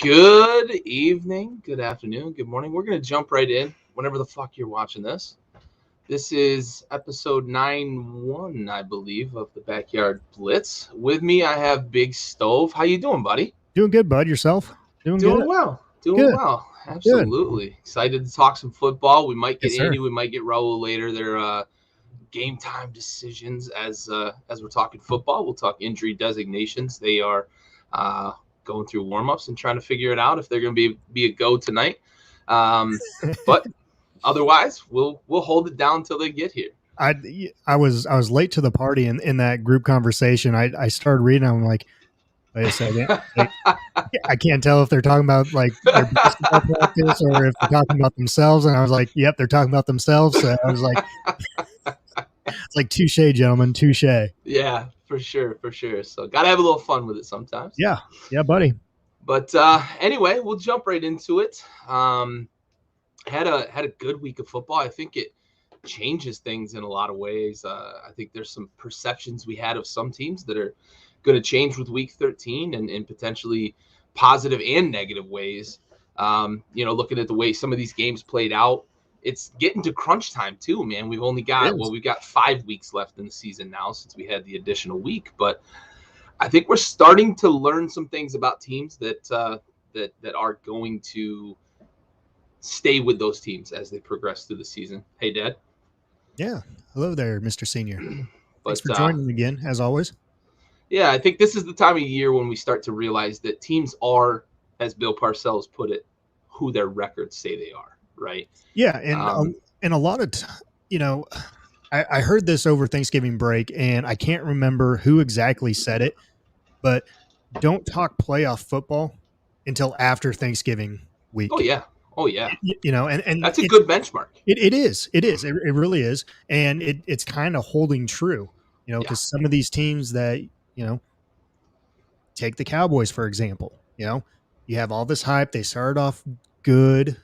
Good evening, good afternoon, good morning. We're going to jump right in whenever the fuck you're watching this. This is episode 9-1, I believe, of the Backyard Blitz. With me, I have Big Stove. How you doing, buddy? Doing good, bud. Yourself? Doing good? Doing Good. well. Good. Absolutely. Excited to talk some football. We might get Yes, sir. Andy, we might get Raul later. They're game time decisions as we're talking football. We'll talk injury designations. They are going through warm-ups and trying to figure it out if they're going to be a go tonight. But otherwise, we'll hold it down until they get here. I was late to the party in that group conversation. I started reading. I'm like, wait a second. I can't tell if they're talking about like their basketball practice or if they're talking about themselves. And I was like, yep, they're talking about themselves. So I was like, it's like touche, gentlemen, touche. Yeah, for sure. So gotta have a little fun with it sometimes. Yeah, buddy. But anyway, we'll jump right into it. Had a good week of football. I think it changes things in a lot of ways. I think there's some perceptions we had of some teams that are going to change with week 13 and in potentially positive and negative ways. Looking at the way some of these games played out, it's getting to crunch time too, man. We've got 5 weeks left in the season now since we had the additional week, but I think we're starting to learn some things about teams that are going to stay with those teams as they progress through the season. Hey, Dad. Yeah. Hello there, Mr. Senior. Thanks for joining me again, as always. Yeah, I think this is the time of year when we start to realize that teams are, as Bill Parcells put it, who their records say they are, right? Yeah, and a lot of, I heard this over Thanksgiving break, and I can't remember who exactly said it, but don't talk playoff football until after Thanksgiving week. Oh yeah. And that's a good benchmark. It is. It really is, and it's kind of holding true. Because some of these teams that take the Cowboys for example. You have all this hype. They started off good.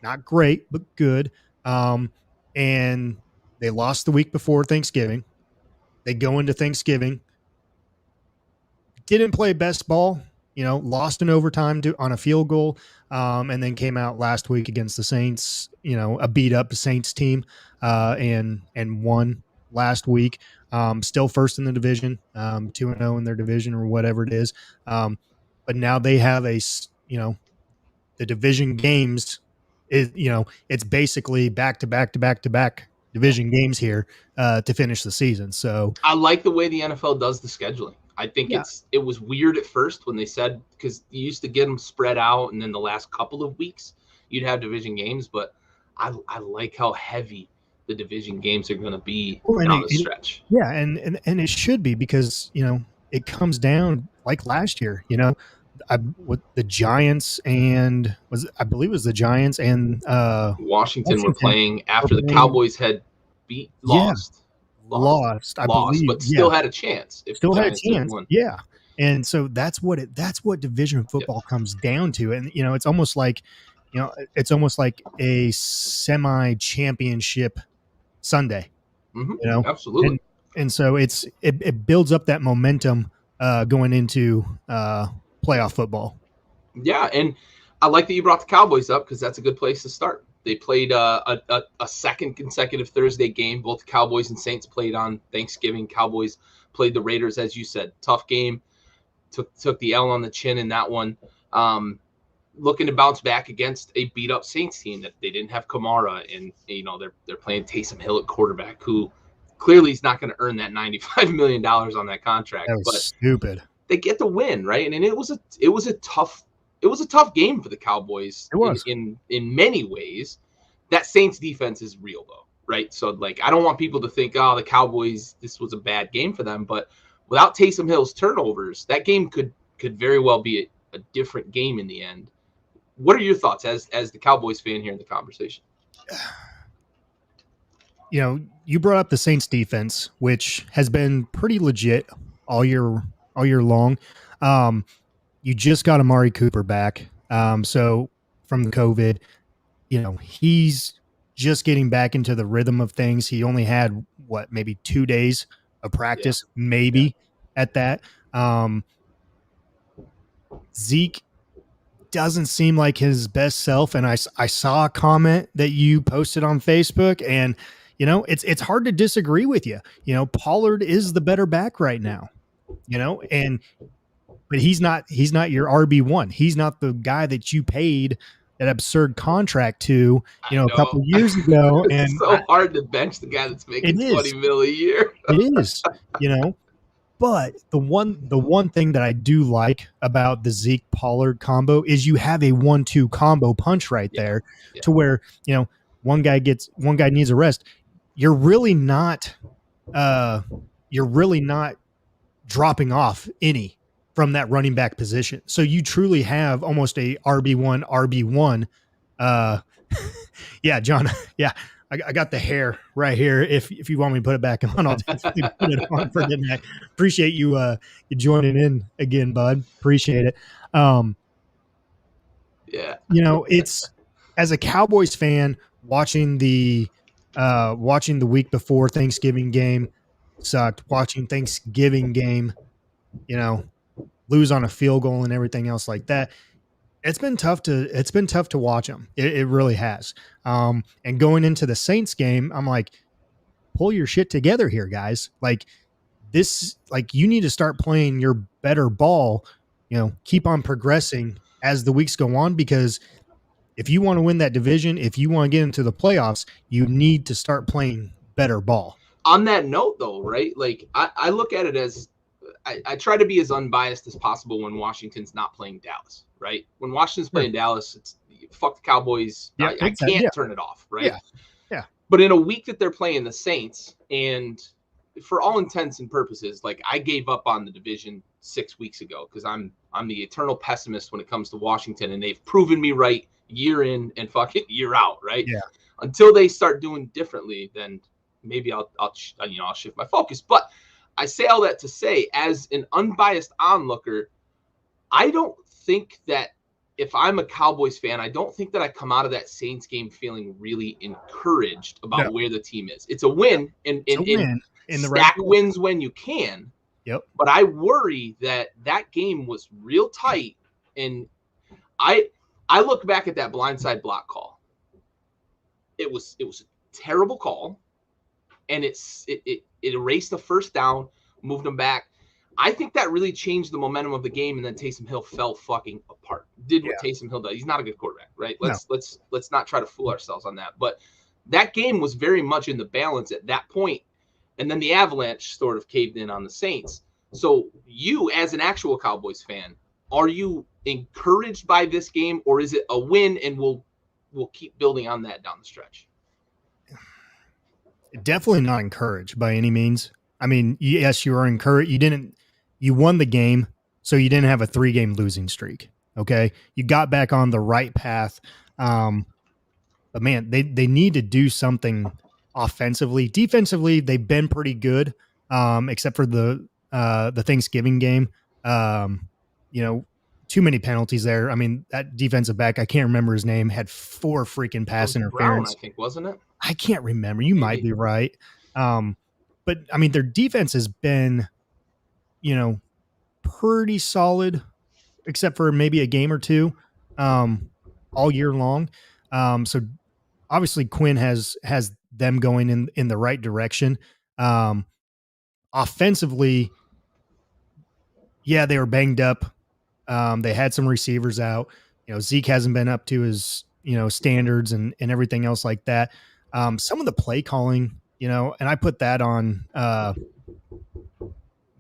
Not great, but good. And they lost the week before Thanksgiving. They go into Thanksgiving, didn't play best ball, lost in overtime on a field goal, and then came out last week against the Saints, a beat up Saints team, and won last week. Still first in the division, 2-0 in their division or whatever it is. But now they have the division games is, it's basically back to back division games here to finish the season. So I like the way the NFL does the scheduling. I think it was weird at first when they said, because you used to get them spread out, and then the last couple of weeks you'd have division games. But I like how heavy the division games are going to be down the stretch. Yeah, and it should be, because it comes down like last year. With the Giants and I believe it was the Giants and Washington were playing after the Cowboys had lost, I believe, but still had a chance. Yeah. And so that's what division football comes down to. And it's almost like a semi-championship Sunday. Mm-hmm. Absolutely. And so it builds up that momentum going into playoff football. Yeah, and I like that you brought the Cowboys up, because that's a good place to start. They played a second consecutive Thursday game. Both Cowboys and Saints played on Thanksgiving. Cowboys played the Raiders, as you said. Tough game. Took the L on the chin in that one. Looking to bounce back against a beat-up Saints team that they didn't have Kamara, and they're playing Taysom Hill at quarterback, who clearly is not going to earn that $95 million on that contract. That was stupid. They get the win, right? And it was a tough game for the Cowboys. It was in many ways. That Saints defense is real, though, right? So I don't want people to think, the Cowboys, this was a bad game for them, but without Taysom Hill's turnovers, that game could very well be a different game in the end. What are your thoughts as the Cowboys fan here in the conversation? You brought up the Saints defense, which has been pretty legit all year long. You just got Amari Cooper back. So from the COVID, he's just getting back into the rhythm of things. He only had maybe 2 days of practice, at that. Zeke doesn't seem like his best self. And I saw a comment that you posted on Facebook, and it's hard to disagree with you. Pollard is the better back right now. And but he's not your RB1. He's not the guy that you paid that absurd contract to, I a couple know. years ago. And It's so hard to bench the guy that's making it 20 is. mil a year. It is, But the one thing that I do like about the Zeke Pollard combo is you have a 1-2 combo punch right there, to where one guy needs a rest. You're really not dropping off any from that running back position. So you truly have almost a RB1. Yeah, John. Yeah, I got the hair right here. If you want me to put it back on, I'll definitely put it on for the neck. Appreciate you joining in again, bud. Appreciate it. Yeah. It's, as a Cowboys fan, watching the week before Thanksgiving game sucked. Watching Thanksgiving game, lose on a field goal and everything else like that. It's been tough to watch them. It really has. And going into the Saints game, I'm like, pull your shit together here, guys. Like this, you need to start playing your better ball, keep on progressing as the weeks go on, because if you want to win that division, if you want to get into the playoffs, you need to start playing better ball. On that note, though, right? Like I look at it as I try to be as unbiased as possible when Washington's not playing Dallas, right? When Washington's playing Dallas, it's fuck the Cowboys. Yeah, I can't turn it off, right? Yeah. But in a week that they're playing the Saints, and for all intents and purposes, like I gave up on the division 6 weeks ago because I'm the eternal pessimist when it comes to Washington, and they've proven me right year in and fucking year out, right? Yeah. Until they start doing differently, then maybe I'll shift my focus. But I say all that to say, as an unbiased onlooker, I don't think that if I'm a Cowboys fan, I don't think that I come out of that Saints game feeling really encouraged about where the team is. It's a win, and stack wins when you can. Yep. But I worry that game was real tight, and I look back at that blindside block call. It was a terrible call, and it erased the first down, moved them back. I think that really changed the momentum of the game, and then Taysom Hill fell fucking apart. Did what Taysom Hill does. He's not a good quarterback, right? Let's not try to fool ourselves on that. But that game was very much in the balance at that point, and then the Avalanche sort of caved in on the Saints. So you, as an actual Cowboys fan, are you encouraged by this game, or is it a win and we'll keep building on that down the stretch? Definitely not encouraged by any means. I mean, yes, you are encouraged. You won the game, so you didn't have a 3-game losing streak. Okay. You got back on the right path. But man, they need to do something offensively. Defensively, they've been pretty good. Except for the Thanksgiving game. Too many penalties there. I mean, that defensive back, I can't remember his name, had 4 freaking pass interference. Brown, I think, wasn't it? I can't remember. You might be right. But I mean, their defense has been, pretty solid, except for maybe a game or two, all year long. So obviously Quinn has them going in the right direction. Offensively, yeah, they were banged up. They had some receivers out. Zeke hasn't been up to his, standards and everything else like that. Some of the play calling, and I put that on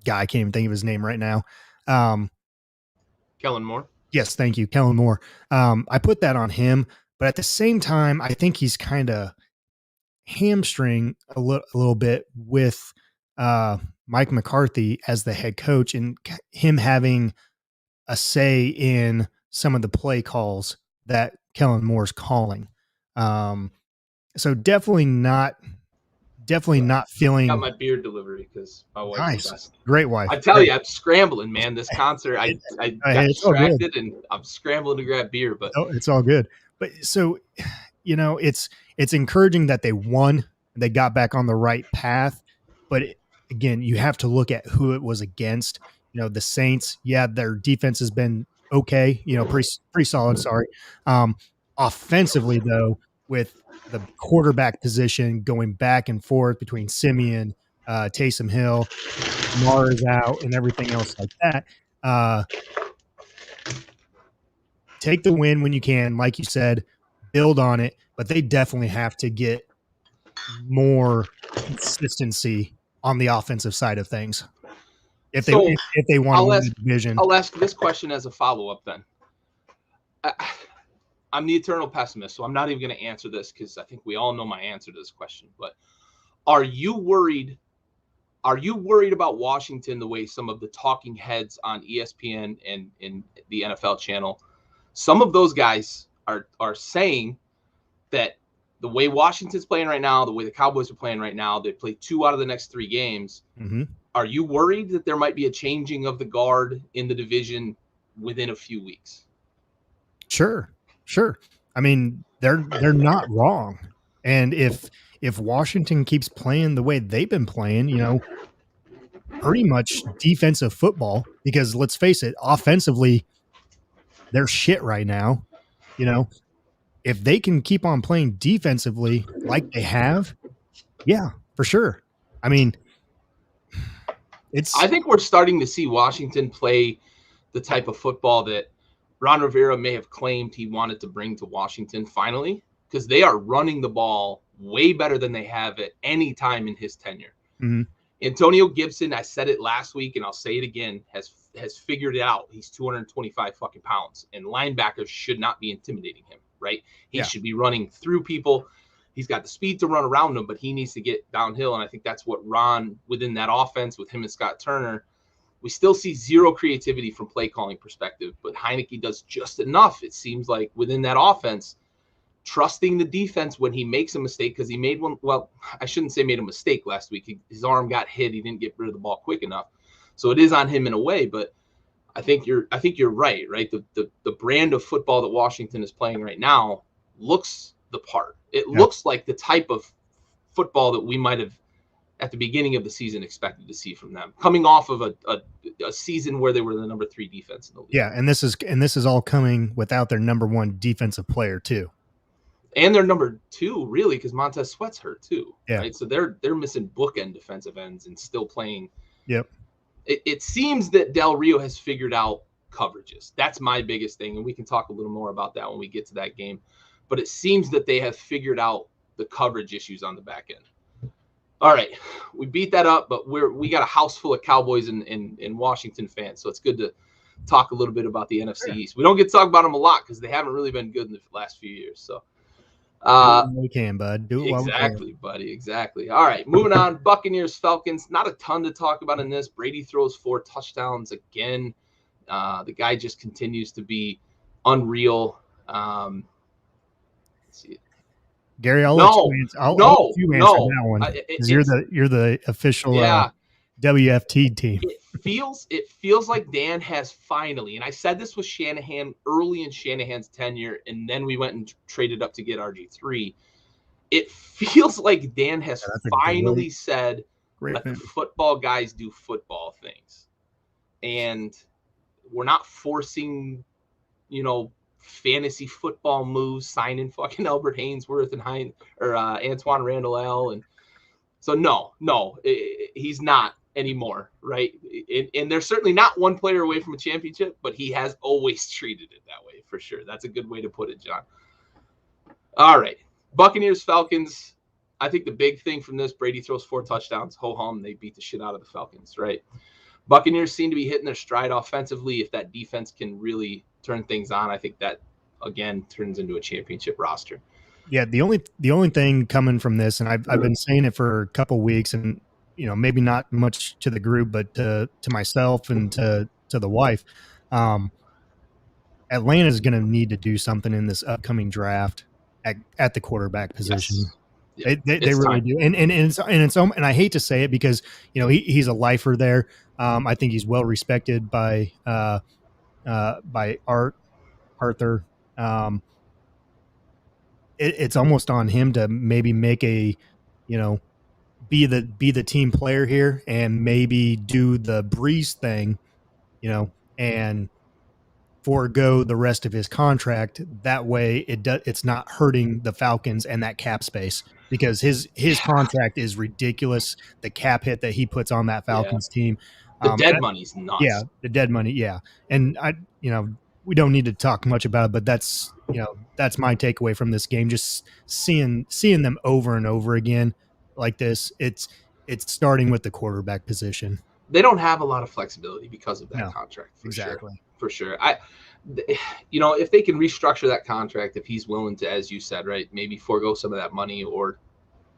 guy, I can't even think of his name right now. Kellen Moore. Yes, thank you, Kellen Moore. I put that on him, but at the same time, I think he's kind of hamstring a little bit with Mike McCarthy as the head coach, and him having a say in some of the play calls that Kellen Moore's calling. So definitely not feeling. Got my beer delivery because my wife's nice. Great wife. I tell you, I'm scrambling, man. This concert, I got distracted and I'm scrambling to grab beer, but it's all good. But so, it's encouraging that they won, they got back on the right path. But again, you have to look at who it was against. The Saints, yeah, their defense has been okay, pretty solid. Sorry. Um, Offensively though, with the quarterback position going back and forth between Simeon, Taysom Hill, Mars out, and everything else like that. Uh, take the win when you can, like you said, build on it, but they definitely have to get more consistency on the offensive side of things if they So if they want to I'll win ask the division. I'll ask this question as a follow up. Then I'm the eternal pessimist, so I'm not even going to answer this because I think we all know my answer to this question. But are you worried? Are you worried about Washington the way some of the talking heads on ESPN and in the NFL channel, some of those guys are saying that the way Washington's playing right now, the way the Cowboys are playing right now, they play 2 out of the next 3 games. Mm-hmm. Are you worried that there might be a changing of the guard in the division within a few weeks? Sure. I mean, they're not wrong. And if Washington keeps playing the way they've been playing, pretty much defensive football, because let's face it, offensively, they're shit right now. You know, if they can keep on playing defensively like they have, yeah, for sure. I mean, I it's think we're starting to see Washington play the type of football that Ron Rivera may have claimed he wanted to bring to Washington finally, because they are running the ball way better than they have at any time in his tenure. mm-hmm. Antonio Gibson, I said it last week and I'll say it again, has figured it out. He's 225 fucking pounds, and linebackers should not be intimidating him, right? He should be running through people. He's got the speed to run around them, but he needs to get downhill. And I think that's what Ron, within that offense with him and Scott Turner, we still see zero creativity from play calling perspective, but Heineke does just enough, it seems like, within that offense, trusting the defense when he makes a mistake, because he made one. Well, I shouldn't say made a mistake last week. His arm got hit. He didn't get rid of the ball quick enough. So it is on him in a way, but I think you're right? The brand of football that Washington is playing right now looks the part. It looks like the type of football that we might have at the beginning of the season expected to see from them, coming off of a season where they were the number 3 defense in the league. Yeah, and this is all coming without their number 1 defensive player too. And they're number 2, really, because Montez Sweat's hurt too. Yeah. Right. So they're missing bookend defensive ends and still playing. Yep. It seems that Del Rio has figured out coverages. That's my biggest thing, and we can talk a little more about that when we get to that game. But it seems that they have figured out the coverage issues on the back end. All right, we beat that up, but we got a house full of Cowboys and Washington fans, so it's good to talk a little bit about the NFC East. We don't get to talk about them a lot because they haven't really been good in the last few years. So. Do it while we can, bud. Do it while we can. Exactly, buddy. Exactly. All right, moving on. Buccaneers, Falcons. Not a ton to talk about in this. Brady throws 4 touchdowns again. The guy just continues to be unreal. Let's see. Gary, I'll let you answer that one because you're the official WFT team. It feels like Dan has finally, and I said this with Shanahan early in Shanahan's tenure, and then we went and traded up to get RG3. It feels like Dan has finally said, let the football guys do football things. And we're not forcing, fantasy football moves, signing fucking Albert Hainsworth and Antoine Randall L. And so no, he's not anymore, right? And they're certainly not one player away from a championship, but he has always treated it that way, for sure. That's a good way to put it, John. All right, Buccaneers, Falcons. I think the big thing from this, Brady throws 4 touchdowns. Ho-hum, they beat the shit out of the Falcons, right? Buccaneers seem to be hitting their stride offensively. If that defense can really turn things on, I think that, again, turns into a championship roster. Yeah, the only thing coming from this, and I've been saying it for a couple weeks, and maybe not much to the group, but to myself and to the wife, Atlanta's going to need to do something in this upcoming draft at the quarterback position. Yes. They really do, and I hate to say it because he's a lifer there. I think he's well respected by Arthur. It's almost on him to maybe make a, be the team player here and maybe do the Breeze thing, and forego the rest of his contract. That way, it's not hurting the Falcons and that cap space because his contract is ridiculous. The cap hit that he puts on that Yeah. Falcons team, The dead and money's yeah, nuts. the dead money, yeah. And we don't need to talk much about it, but that's my takeaway from this game. Just seeing them over and over again like this. It's starting with the quarterback position. They don't have a lot of flexibility because of that No, contract, for sure. exactly. For sure. If they can restructure that contract, if he's willing to, as you said, right, maybe forego some of that money or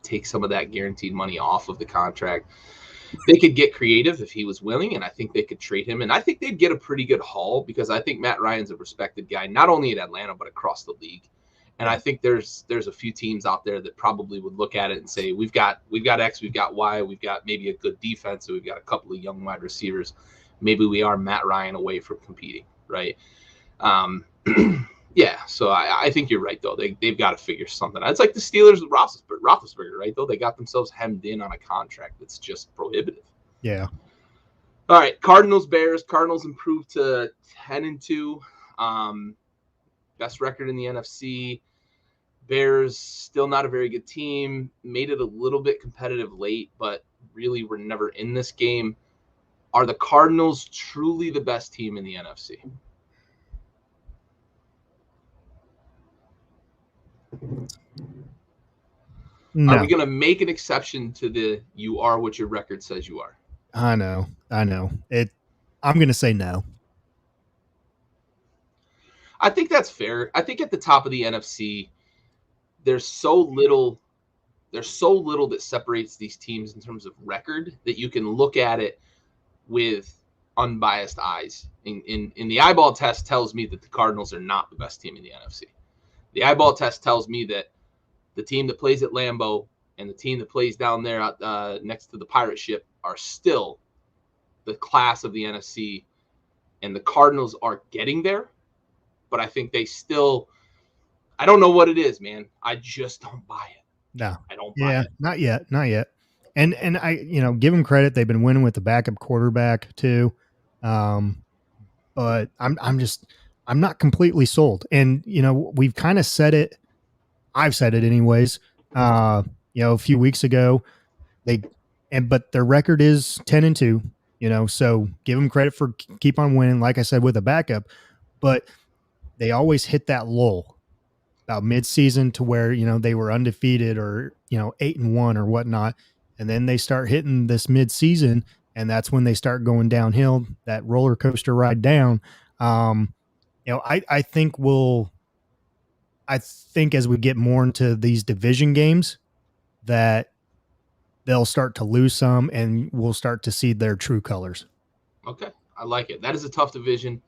take some of that guaranteed money off of the contract, they could get creative if he was willing, and I think they could trade him. And I think they'd get a pretty good haul because I think Matt Ryan's a respected guy, not only in Atlanta, but across the league. And I think there's a few teams out there that probably would look at it and say, we've got X, we've got Y, we've got maybe a good defense, so we've got a couple of young wide receivers. Maybe we are Matt Ryan away from competing, right? Yeah, so I think you're right, though. They've got to figure something out. It's like the Steelers with Roethlisberger, right, though? They got themselves hemmed in on a contract that's just prohibitive. Yeah. All right, Cardinals, Bears. Cardinals improved to 10-2. Best record in the NFC. Bears, still not a very good team. Made it a little bit competitive late, but really were never in this game. Are the Cardinals truly the best team in the NFC? No. Are we going to make an exception to the you are what your record says you are? I know. I'm going to say no. I think that's fair. I think at the top of the NFC, there's so little that separates these teams in terms of record that you can look at it with unbiased eyes. In the eyeball test tells me that the Cardinals are not the best team in the NFC. The eyeball test tells me that the team that plays at Lambeau and the team that plays down there next to the pirate ship are still the class of the NFC, and the Cardinals are getting there, but I think they still, I don't know what it is, man. I just don't buy it. No. I don't buy it. Not yet. And I, give them credit. They've been winning with the backup quarterback too. But I'm not completely sold. And, we've kind of said it. I've said it anyways. A few weeks ago, but their record is 10-2, so give them credit for keep on winning. Like I said, with a backup, but they always hit that lull about mid-season to where, they were undefeated or, 8-1 or whatnot. And then they start hitting this mid-season, and that's when they start going downhill, that roller coaster ride down. I think as we get more into these division games that they'll start to lose some and we'll start to see their true colors. Okay. I like it. That is a tough division.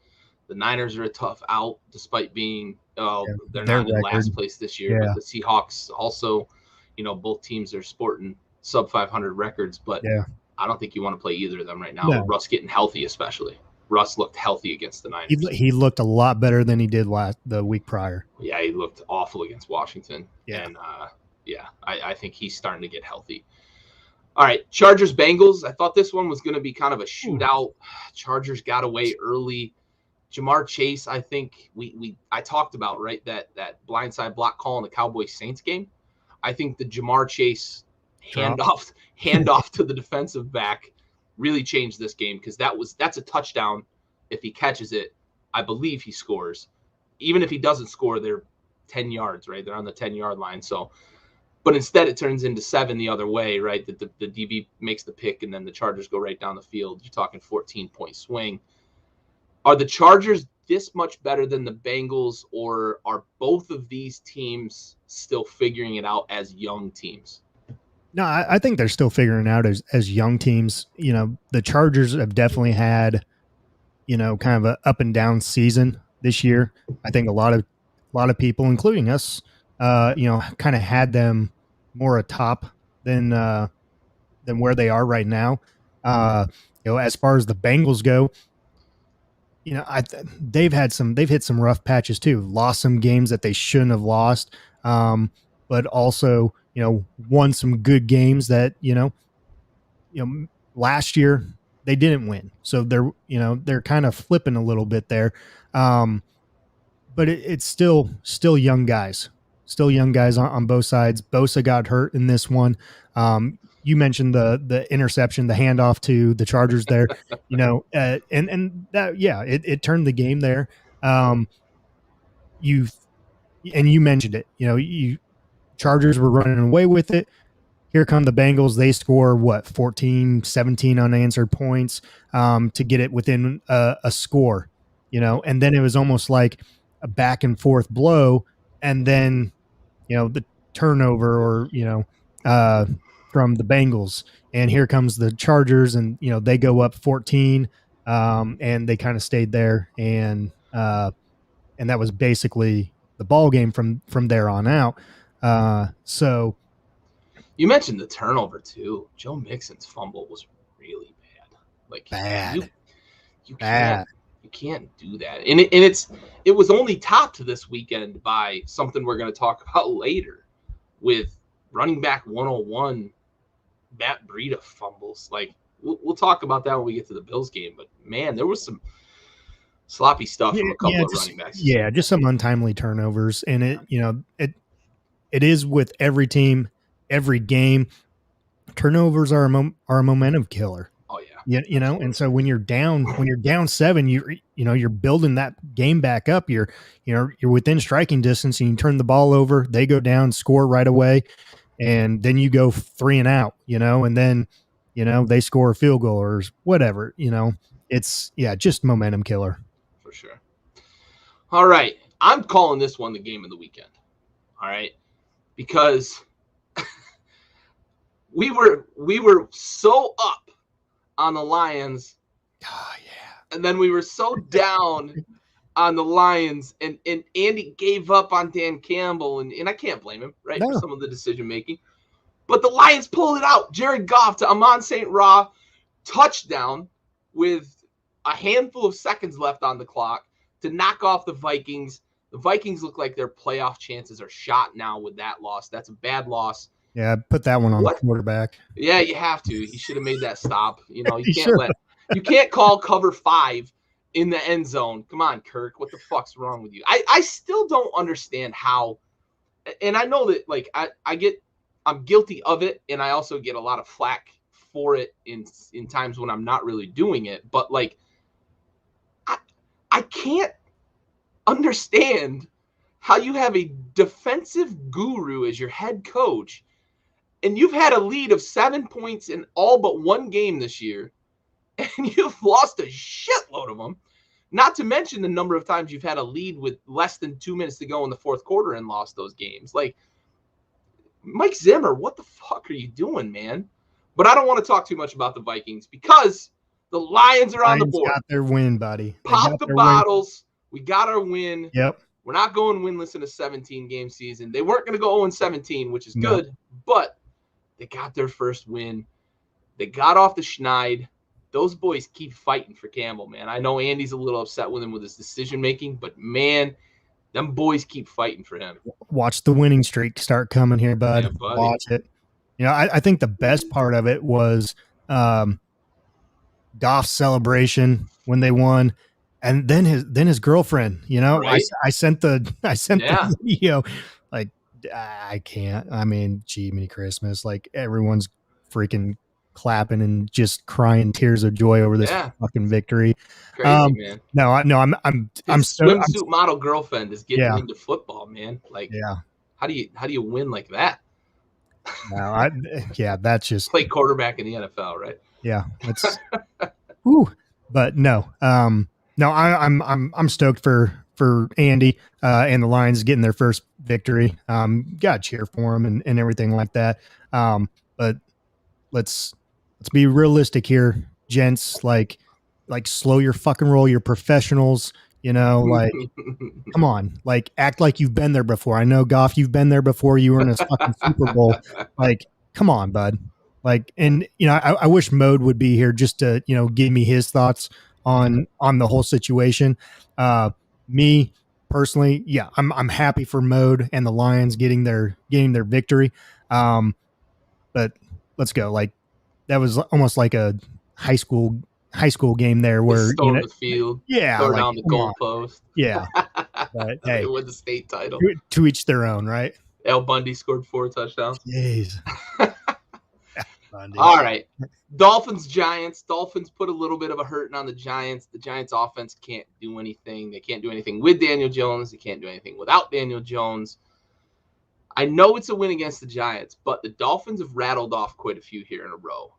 The Niners are a tough out despite being they're not in last place this year. Yeah. But the Seahawks also, both teams are sporting sub 500 records, but I don't think you want to play either of them right now. No. Russ getting healthy, especially. Russ looked healthy against the Niners. He looked a lot better than he did the week prior. Yeah, he looked awful against Washington. Yeah. And I think he's starting to get healthy. All right, Chargers, Bengals. I thought this one was going to be kind of a shootout. Chargers got away early. Jamar Chase, I think I talked about, right, that blindside block call in the Cowboys Saints game. I think the Jamar Chase handoff to the defensive back really changed this game because that's a touchdown. If he catches it, I believe he scores. Even if he doesn't score, they're 10 yards, right? They're on the 10-yard line. So, but instead it turns into 7 the other way, right? The DB makes the pick and then the Chargers go right down the field. You're talking 14-point swing. Are the Chargers this much better than the Bengals, or are both of these teams still figuring it out as young teams? No, I think they're still figuring it out as young teams. The Chargers have definitely had, kind of an up and down season this year. I think a lot of people, including us, kind of had them more atop than where they are right now. As far as the Bengals go, they've hit some rough patches too. Lost some games that they shouldn't have lost, but also won some good games that last year they didn't win. So they're kind of flipping a little bit there. Um, but it's still young guys, still young guys on both sides. Bosa got hurt in this one. You mentioned the interception, the handoff to the Chargers there, and that, yeah, it turned the game there. Um, you and you mentioned it, you Chargers were running away with it. Here come the Bengals. They score what, 14, 17 unanswered points to get it within a score, and then it was almost like a back and forth blow. And then, the turnover uh, from the Bengals. And here comes the Chargers, and, they go up 14 and they kind of stayed there. And that was basically the ball game from there on out. So, You mentioned the turnover too. Joe Mixon's fumble was really bad. Like bad. you can't do that. And it was only topped this weekend by something we're going to talk about later with running back 101 Matt Breida fumbles. Like we'll talk about that when we get to the Bills game. But man, there was some sloppy stuff from a couple of running backs. Yeah, just some untimely turnovers, and it is with every team, every game. Turnovers are a momentum killer. Oh yeah. And so when you're down 7, you're building that game back up. You're within striking distance, and you turn the ball over. They go down, score right away, and then you go 3 and out. And then they score a field goal or whatever. It's just momentum killer for sure. All right, I'm calling this one the game of the weekend. All right, because we were so up on the Lions. Oh yeah. And then we were so down on the Lions, and Andy gave up on Dan Campbell, and I can't blame him, right, for some of the decision making. But the Lions pulled it out. Jared Goff to Amon St. Ra, touchdown with a handful of seconds left on the clock to knock off the Vikings. The Vikings look like their playoff chances are shot now with that loss. That's a bad loss. Yeah, put that one on the quarterback. Yeah, you have to. He should have made that stop. You can't call cover 5 in the end zone. Come on, Kirk. What the fuck's wrong with you? I still don't understand how. And I know that I'm guilty of it, and I also get a lot of flack for it in times when I'm not really doing it. But I can't understand how you have a defensive guru as your head coach, and you've had a lead of 7 points in all but one game this year, and you've lost a shitload of them. Not to mention the number of times you've had a lead with less than 2 minutes to go in the fourth quarter and lost those games. Like, Mike Zimmer, what the fuck are you doing, man? But I don't want to talk too much about the Vikings because the Lions are on the board. Got their win, buddy. Pop the bottles. We got our win. Yep. We're not going winless in a 17-game season. They weren't going to go 0-17, which is good, but they got their first win. They got off the schneid. Those boys keep fighting for Campbell, man. I know Andy's a little upset with him with his decision-making, but, man, them boys keep fighting for him. Watch the winning streak start coming here, bud. Yeah, watch it. I think the best part of it was Goff's celebration when they won. And then his girlfriend, right? I sent the video, like, I can't. I mean, gee, mini Christmas, like everyone's freaking clapping and just crying tears of joy over this fucking victory. Crazy, man. No, I'm swimsuit model girlfriend is getting into football, man. Like, how do you win like that? No, that's just play quarterback in the NFL, right? Yeah, that's but no. No, I'm stoked for Andy and the Lions getting their first victory. Gotta cheer for them and everything like that. But let's be realistic here, gents. Like slow your fucking roll. You're professionals. Like, come on, like act like you've been there before. I know, Goff, you've been there before. You were in a fucking Super Bowl. Like, come on, bud. Like, and I wish Mode would be here just to give me his thoughts on the whole situation. Me personally, I'm happy for Mode and the Lions getting their victory. But let's go. Like, that was almost like a high school high school game there They where storm the field, yeah, throw like down the come on, goalpost. yeah. But They hey, win the state title. to each their own, right? Al Bundy scored 4 touchdowns. Jeez, Bundy. All right. Dolphins, Giants. Dolphins put a little bit of a hurting on the Giants. The Giants offense can't do anything. They can't do anything with Daniel Jones. They can't do anything without Daniel Jones. I know it's a win against the Giants, but the Dolphins have rattled off quite a few here in a row.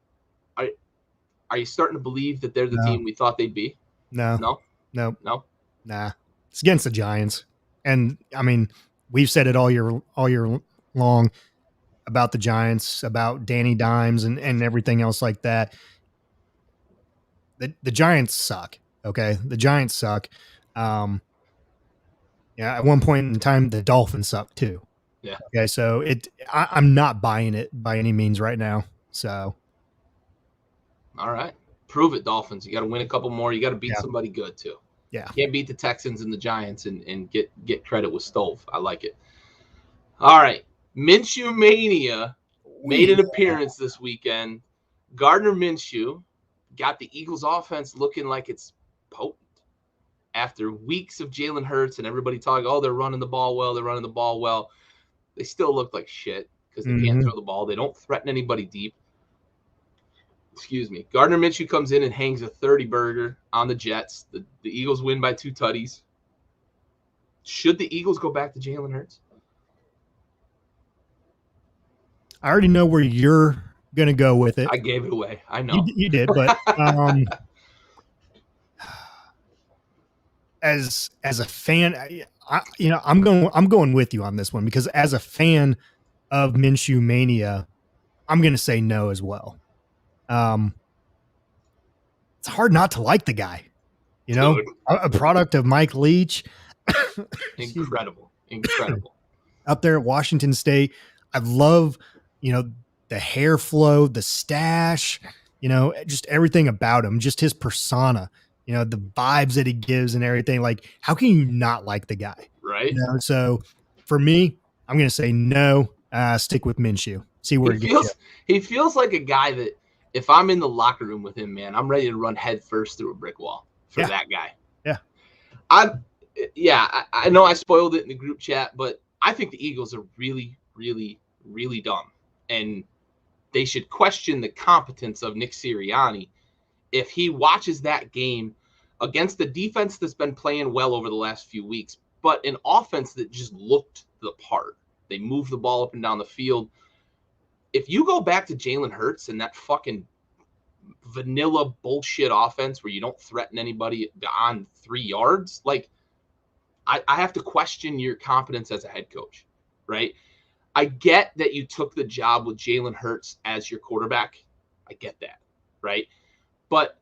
Are you starting to believe that they're the No, team we thought they'd be? no, No? no, No? nah. It's against the Giants, and I mean, we've said it all year long about the Giants, about Danny Dimes, and everything else like that. The Giants suck. Okay, the Giants suck. Yeah, at one point in time, the Dolphins suck too. Yeah. Okay, so I'm not buying it by any means right now. So, All right. Prove it, Dolphins. You got to win a couple more. You got to beat yeah, somebody good, too. yeah. You can't beat the Texans and the Giants and get credit with Stove. I like it. All right. Minshew Mania made an appearance this weekend. Gardner Minshew got the Eagles offense looking like it's potent. After weeks of Jalen Hurts and everybody talking, oh, they're running the ball well, they're running the ball well. They still look like shit because they can't throw the ball. They don't threaten anybody deep. Excuse me. Gardner Minshew comes in and hangs a 30-burger on the Jets. The Eagles win by 2 tutties. Should the Eagles go back to Jalen Hurts? I already know where you're going to go with it. I gave it away. I know. You did, but as a fan, I'm going with you on this one because as a fan of Minshew Mania, I'm going to say no as well. It's hard not to like the guy, a product of Mike Leach. Incredible. Up there at Washington State. I love, the hair flow, the stash, just everything about him, just his persona, the vibes that he gives and everything. Like, how can you not like the guy? Right. So for me, I'm going to say no, stick with Minshew. See where he feels like a guy that if I'm in the locker room with him, man, I'm ready to run head first through a brick wall for that guy. Yeah. I know I spoiled it in the group chat, but I think the Eagles are really, really, really dumb. And they should question the competence of Nick Sirianni if he watches that game against the defense that's been playing well over the last few weeks, but an offense that just looked the part. They moved the ball up and down the field. If you go back to Jalen Hurts and that fucking vanilla bullshit offense where you don't threaten anybody beyond 3 yards, like I have to question your competence as a head coach, right? I get that you took the job with Jalen Hurts as your quarterback. I get that, right? But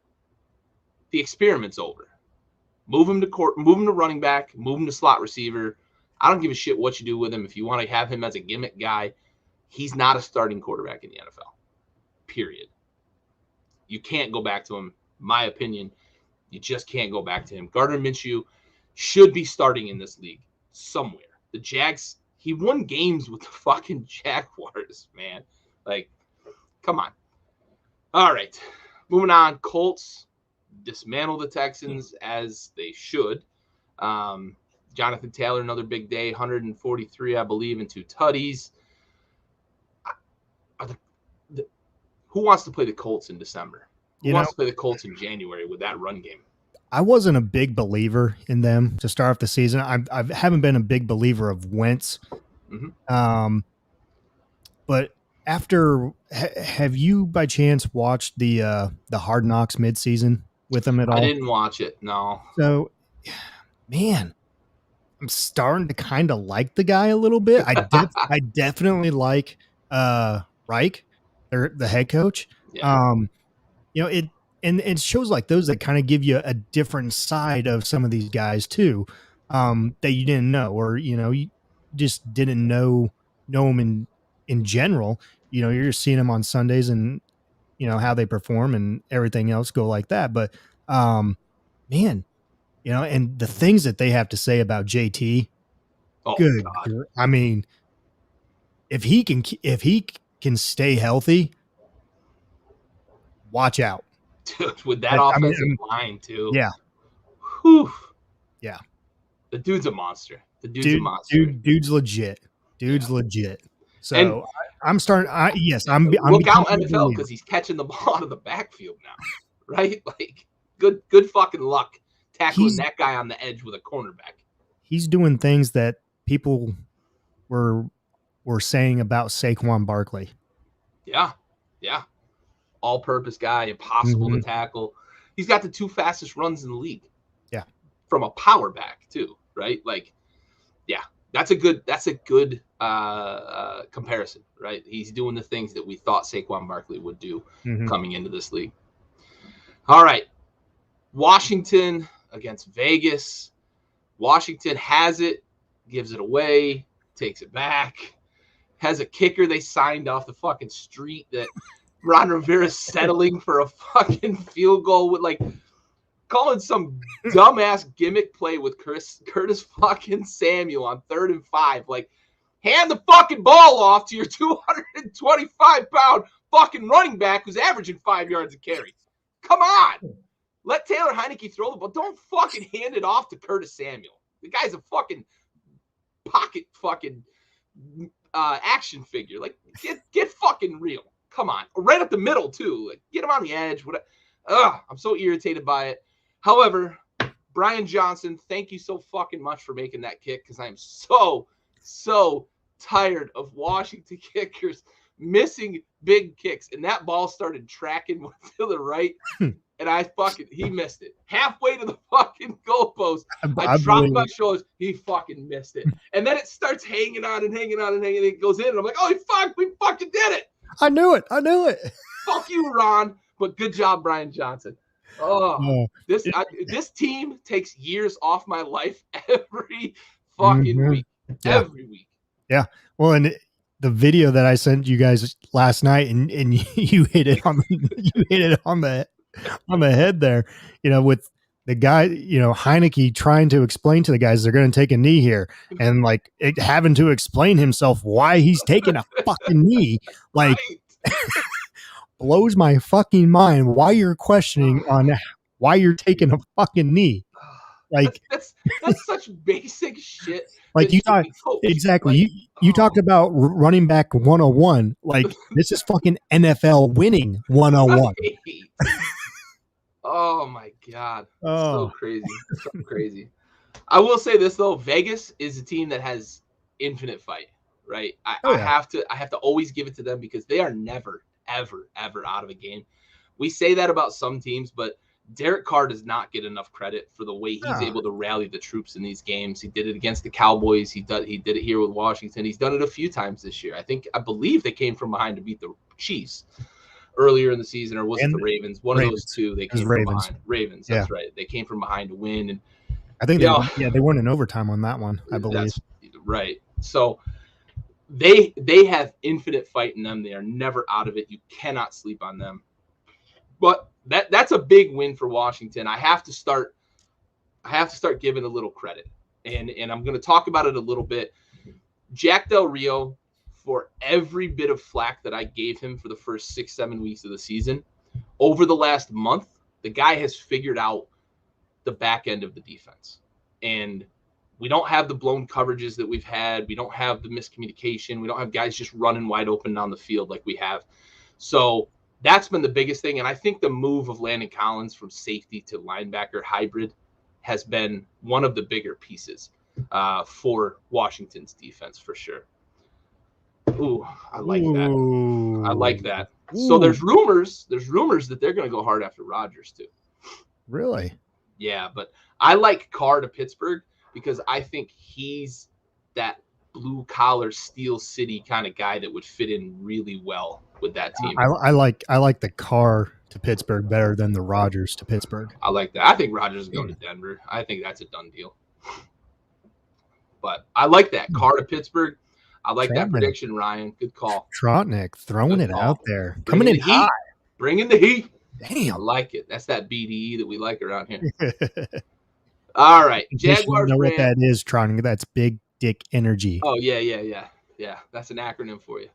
the experiment's over. Move him to running back, move him to slot receiver. I don't give a shit what you do with him. If you want to have him as a gimmick guy, he's not a starting quarterback in the NFL, period. You can't go back to him. My opinion, you just can't go back to him. Gardner Minshew should be starting in this league somewhere. The Jags, he won games with the fucking Jaguars, man. Like, come on. All right, moving on. Colts dismantle the Texans as they should. Jonathan Taylor, another big day, 143, I believe, and 2 tutties. Who wants to play the Colts in December? Who wants to play the Colts in January with that run game? I wasn't a big believer in them to start off the season. I haven't been a big believer of Wentz. Mm-hmm. But after, have you by chance watched the Hard Knocks midseason with them at all? I didn't watch it, no. So, man, I'm starting to kind of like the guy a little bit. I definitely like Reich, the head coach. Yeah. It shows like those that kind of give you a different side of some of these guys too, that you didn't know, or you just didn't know them in general. You're just seeing them on Sundays and how they perform and everything else go like that. But man, and the things that they have to say about JT. Oh, good God. I mean, if he can stay healthy, watch out. Dude, with that offensive line too. Yeah. Whew. Yeah. The dude's a monster. A monster. Dude's legit. Legit. So And I'm starting. I'm look out becoming a NFL believer. because he's catching the ball out of the backfield now, right? Like good fucking luck tackling that guy on the edge with a cornerback. He's doing things that people were saying about Saquon Barkley. Yeah. All-purpose guy, impossible to tackle. He's got the 2 fastest runs in the league. Yeah. From a power back too, right? Like, yeah, that's a good comparison, right? He's doing the things that we thought Saquon Barkley would do coming into this league. All right. Washington against Vegas. Washington has it, gives it away, takes it back, has a kicker they signed off the fucking street that Ron Rivera's settling for a fucking field goal with like calling some dumbass gimmick play with Curtis fucking Samuel on 3rd and 5. Like, hand the fucking ball off to your 225-pound fucking running back who's averaging 5 yards a carry. Come on. Let Taylor Heineke throw the ball. Don't fucking hand it off to Curtis Samuel. The guy's a fucking pocket fucking action figure. Like, get fucking real. Come on. Right up the middle, too. Like, get him on the edge. I'm so irritated by it. However, Brian Johnson, thank you so fucking much for making that kick because I'm so tired of Washington kickers missing big kicks. And that ball started tracking to the right. And he missed it. Halfway to the fucking goalpost. I dropped my shoulders. He fucking missed it. And then it starts hanging on. And it goes in. And I'm like, oh, we fucking did it. I knew it. Fuck you, Ron. But good job, Brian Johnson. This team takes years off my life every fucking week. Yeah. Every week. Yeah. Well, and the video that I sent you guys last night, and you hit it on the head there, with the guy, Heineke trying to explain to the guys they're going to take a knee here, and like having to explain himself why he's taking a fucking knee, like blows my fucking mind. Why you're questioning on why you're taking a fucking knee? Like that's such basic shit. Like you thought exactly. Like, you talked about running back 101. Like this is fucking NFL winning 101. Oh my God. So crazy. I will say this though, Vegas is a team that has infinite fight, right? I have to always give it to them because they are never, ever, ever out of a game. We say that about some teams, but Derek Carr does not get enough credit for the way he's able to rally the troops in these games. He did it against the Cowboys. He did it here with Washington. He's done it a few times this year. I believe they came from behind to beat the Chiefs earlier in the season, or was it the Ravens? One of those two. They came from behind. Ravens. That's right. They came from behind to win, and I think they won in overtime on that one. I believe. That's right. So they have infinite fight in them. They are never out of it. You cannot sleep on them. But that's a big win for Washington. I have to start giving a little credit. And I'm going to talk about it a little bit. Jack Del Rio, for every bit of flack that I gave him for the first 6-7 weeks of the season, over the last month, the guy has figured out the back end of the defense. And we don't have the blown coverages that we've had. We don't have the miscommunication. We don't have guys just running wide open down the field like we have. So that's been the biggest thing. And I think the move of Landon Collins from safety to linebacker hybrid has been one of the bigger pieces for Washington's defense for sure. Ooh, I like that. I like that. Ooh. So there's rumors that they're going to go hard after Rodgers too. Really? Yeah, but I like Carr to Pittsburgh because I think he's that blue collar Steel City kind of guy that would fit in really well with that team. I like the Carr to Pittsburgh better than the Rodgers to Pittsburgh. I like that. I think Rodgers is going to Denver. I think that's a done deal. But I like that. Carr to Pittsburgh. I like that prediction, Ryan. Good call. Trotnick throwing it out there. Coming in high. Bringing the heat. Damn. I like it. That's that BDE that we like around here. All right. Jaguars. You know what that is, Trotnick. That's big dick energy. Oh, yeah. That's an acronym for you.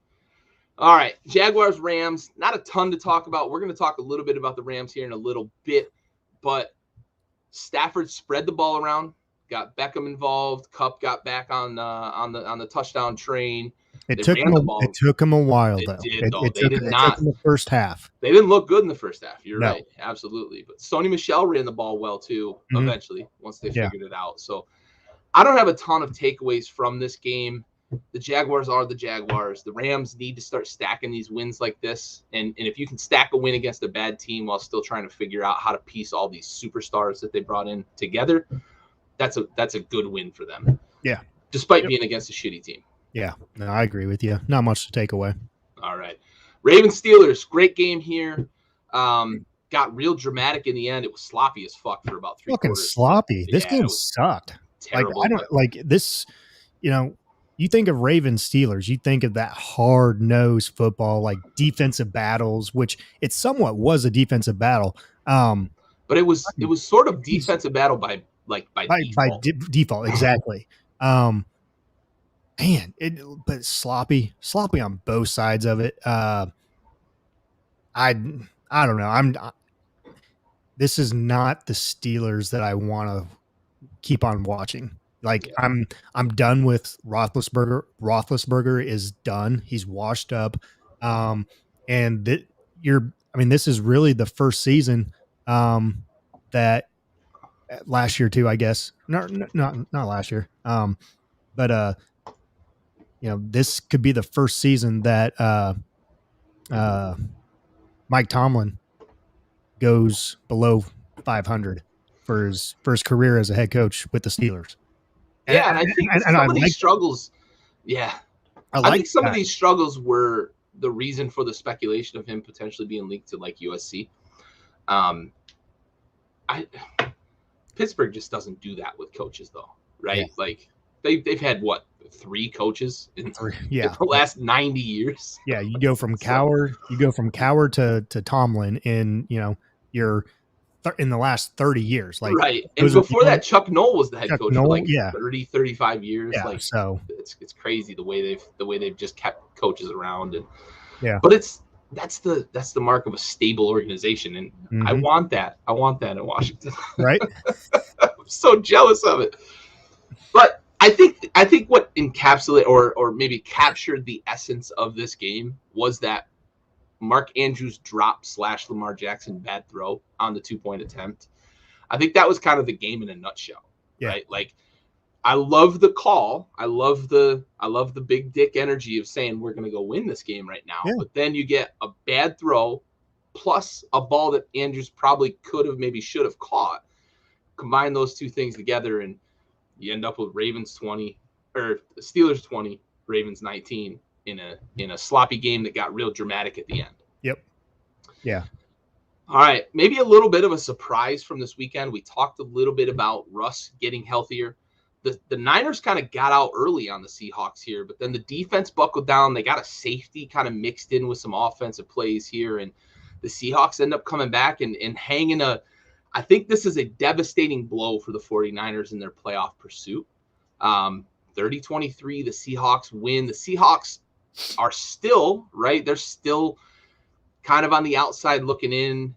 All right, Jaguars, Rams. Not a ton to talk about. We're going to talk a little bit about the Rams here in a little bit, but Stafford spread the ball around, got Beckham involved. Kupp got back on the touchdown train. They ran the It ball. took him a while It though. did though. They did It took not. him the first half. They didn't look good in the first half. You're No. right, absolutely. But Sony Michel ran the ball well too. Mhm. Eventually, once they Yeah. figured it out. So I don't have a ton of takeaways from this game. The Jaguars are the Jaguars. The Rams need to start stacking these wins like this. And if you can stack a win against a bad team while still trying to figure out how to piece all these superstars that they brought in together, that's a good win for them. Yeah. Despite being against a shitty team. Yeah. No, I agree with you. Not much to take away. All right. Ravens Steelers, great game here. Got real dramatic in the end. It was sloppy as fuck for about three Fucking quarters. sloppy. This game sucked. Terrible. Like I don't like this, you know, you think of Ravens Steelers, you think of that hard nosed football, like defensive battles, which it somewhat was a defensive battle. But it was sort of defensive battle by default. Default, exactly. But sloppy on both sides of it. I don't know. This is not the Steelers that I want to keep on watching. Like I'm done with Roethlisberger. Roethlisberger is done. He's washed up. This is really the first season that last year too, I guess. Not last year. But this could be the first season that Mike Tomlin goes below 500 for his first career as a head coach with the Steelers. And I think some of these struggles, I think some of these struggles were the reason for the speculation of him potentially being linked to like USC. Pittsburgh just doesn't do that with coaches though, right? Yeah. Like they've had what, 3 coaches in the last 90 years. Yeah, you go from Cowher to Tomlin in in the last 30 years. Like right. And before that, Chuck Noll was the head coach for like 30, 35 years. Yeah, like so it's crazy the way they've just kept coaches around. And but that's the mark of a stable organization. And I want that in Washington. Right. I'm so jealous of it. But I think what encapsulated or maybe captured the essence of this game was that Mark Andrews drop / Lamar Jackson bad throw on the 2-point attempt. I think that was kind of the game in a nutshell, right? Like, I love the call. I love the big dick energy of saying we're going to go win this game right now. Yeah. But then you get a bad throw plus a ball that Andrews probably could have, maybe should have caught. Combine those two things together and you end up with Ravens 20 or Steelers 20, Ravens 19 in a sloppy game that got real dramatic at the end. Yep. Yeah. All right. Maybe a little bit of a surprise from this weekend. We talked a little bit about Russ getting healthier. The Niners kind of got out early on the Seahawks here, but then the defense buckled down. They got a safety kind of mixed in with some offensive plays here, and the Seahawks end up coming back and hanging I think this is a devastating blow for the 49ers in their playoff pursuit. 30-23, the Seahawks win. The Seahawks are still, right? They're still kind of on the outside looking in.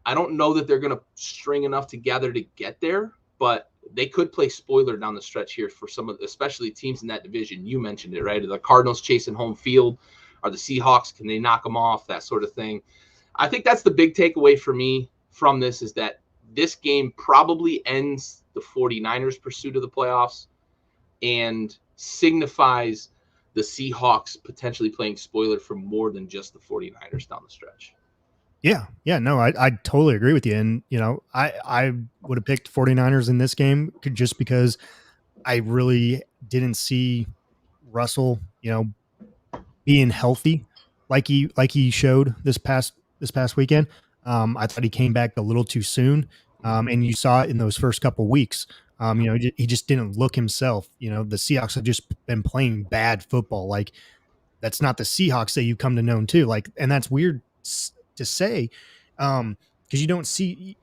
I don't know that they're going to string enough together to get there, but they could play spoiler down the stretch here for some of the, especially teams in that division. You mentioned it, right? Are the Cardinals chasing home field? Are the Seahawks, can they knock them off? That sort of thing. I think that's the big takeaway for me from this, is that this game probably ends the 49ers' pursuit of the playoffs and signifies the Seahawks potentially playing spoiler for more than just the 49ers down the stretch. Yeah. No, I totally agree with you. And, I would have picked 49ers in this game just because I really didn't see Russell, being healthy like he showed this past weekend. I thought he came back a little too soon. And you saw it in those first couple weeks. He just didn't look himself. The Seahawks have just been playing bad football. Like, that's not the Seahawks that you come to know too. Like, and that's weird to say, because you don't see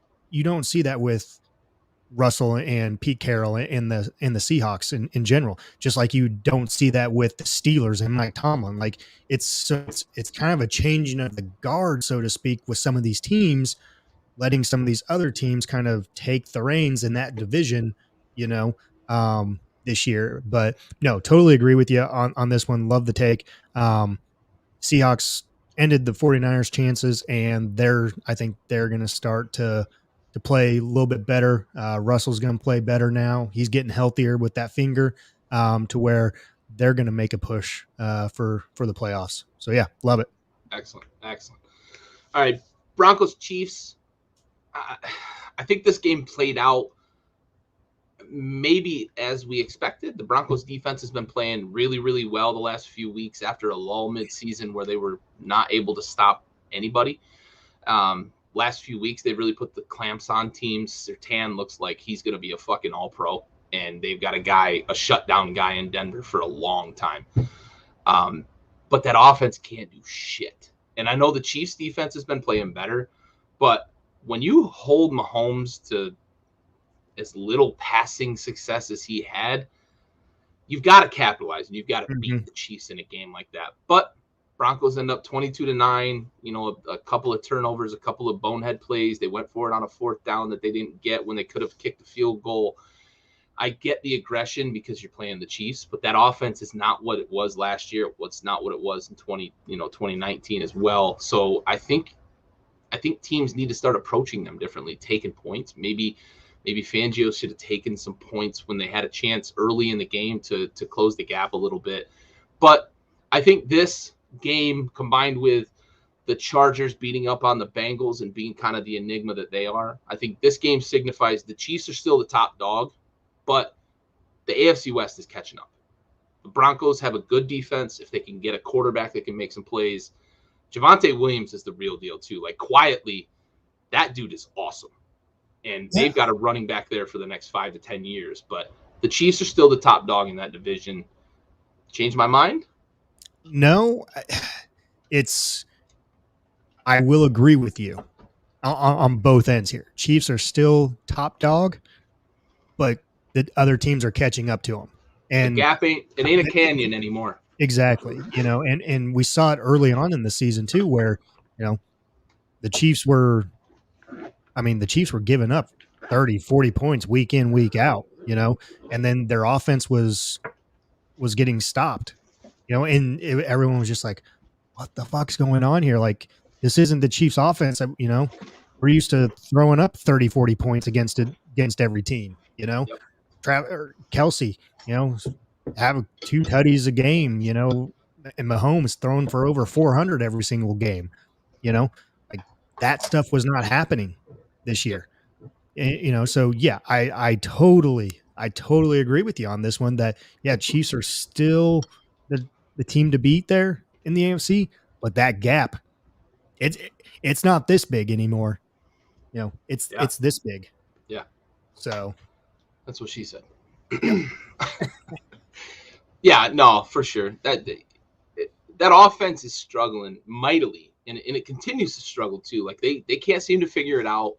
that with Russell and Pete Carroll in the Seahawks in general. Just like you don't see that with the Steelers and Mike Tomlin. Like it's kind of a changing of the guard, so to speak, with some of these teams, letting some of these other teams kind of take the reins in that division, you know, this year. But no, totally agree with you on this one. Love the take. Seahawks ended the 49ers chances, and I think they're going to start to play a little bit better. Russell's going to play better now. He's getting healthier with that finger, to where they're going to make a push for the playoffs. So yeah, love it. Excellent. All right, Broncos Chiefs. I think this game played out maybe as we expected. The Broncos defense has been playing really, really well the last few weeks after a lull mid-season where they were not able to stop anybody. Last few weeks, they've really put the clamps on teams. Sertan looks like he's going to be a fucking all-pro, and they've got a shutdown guy in Denver for a long time. But that offense can't do shit. And I know the Chiefs defense has been playing better, but when you hold Mahomes to as little passing success as he had, you've got to capitalize and you've got to beat the Chiefs in a game like that. But Broncos end up 22-9, a couple of turnovers, a couple of bonehead plays. They went for it on a fourth down that they didn't get when they could have kicked a field goal. I get the aggression because you're playing the Chiefs, but that offense is not what it was last year. It's not what it was in 2019 as well. So I think teams need to start approaching them differently, taking points. Maybe Fangio should have taken some points when they had a chance early in the game to close the gap a little bit. But I think this game, combined with the Chargers beating up on the Bengals and being kind of the enigma that they are, I think this game signifies the Chiefs are still the top dog, but the AFC West is catching up. The Broncos have a good defense. If they can get a quarterback that can make some plays, Javonte Williams is the real deal too. Like, quietly, that dude is awesome. And they've got a running back there for the next 5 to 10 years. But the Chiefs are still the top dog in that division. Change my mind? No, I will agree with you on both ends here. Chiefs are still top dog, but the other teams are catching up to them. And the gap ain't a canyon anymore. Exactly. And we saw it early on in the season too, where, the Chiefs were giving up 30, 40 points week in, week out, and then their offense was getting stopped, and everyone was just like, what the fuck's going on here? Like, this isn't the Chiefs offense. We're used to throwing up 30, 40 points against every team, Yep. Kelsey, have 2 tutties a game, and Mahomes throwing for over 400 every single game, like that stuff was not happening this year. So yeah, I totally agree with you on this one that, yeah, Chiefs are still the team to beat there in the AFC, but that gap, it's not this big anymore. It's this big. Yeah. So that's what she said. Yeah, no, for sure. That offense is struggling mightily, and it continues to struggle too. Like they can't seem to figure it out.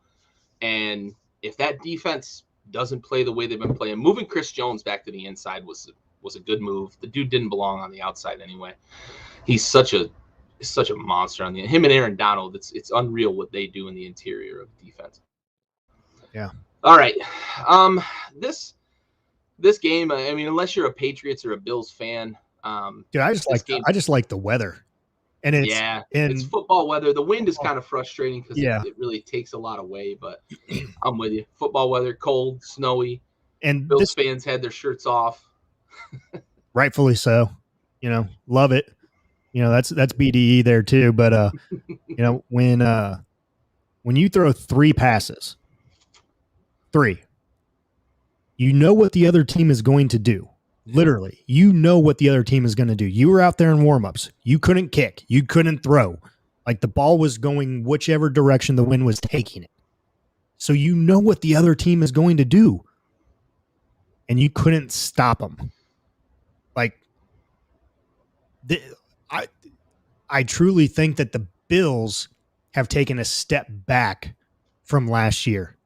And if that defense doesn't play the way they've been playing, moving Chris Jones back to the inside was a good move. The dude didn't belong on the outside anyway. He's such a monster on him and Aaron Donald. It's unreal what they do in the interior of the defense. Yeah. All right. This game, I mean, unless you're a Patriots or a Bills fan, dude, I just like the weather, and it's football weather. The wind is kind of frustrating because it really takes a lot away. But I'm with you. Football weather, cold, snowy, and Bills fans had their shirts off. Rightfully so. Love it. That's BDE there too. But when you throw 3 passes, you know what the other team is going to do. Literally, what the other team is going to do. You were out there in warmups. You couldn't kick. You couldn't throw. Like, the ball was going whichever direction the wind was taking it. So what the other team is going to do. And you couldn't stop them. Like, I truly think that the Bills have taken a step back from last year.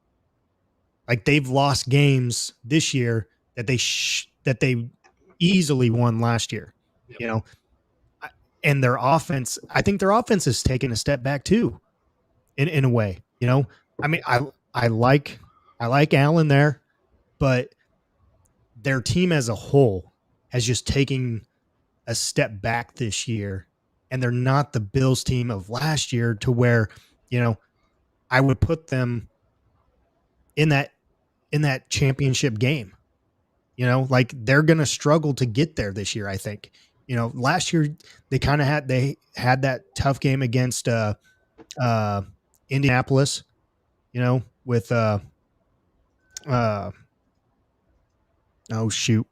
Like they've lost games this year that they easily won last year. Yep. You know, and their offense, I think their offense has taken a step back too, in a way. You know, I mean, I like Allen there, but their team as a whole has just taken a step back this year, and they're not the Bills team of last year to where, you know, I would put them in that championship game. You know, like they're going to struggle to get there this year, I think. You know, last year they had that tough game against Indianapolis, you know, with uh oh shoot,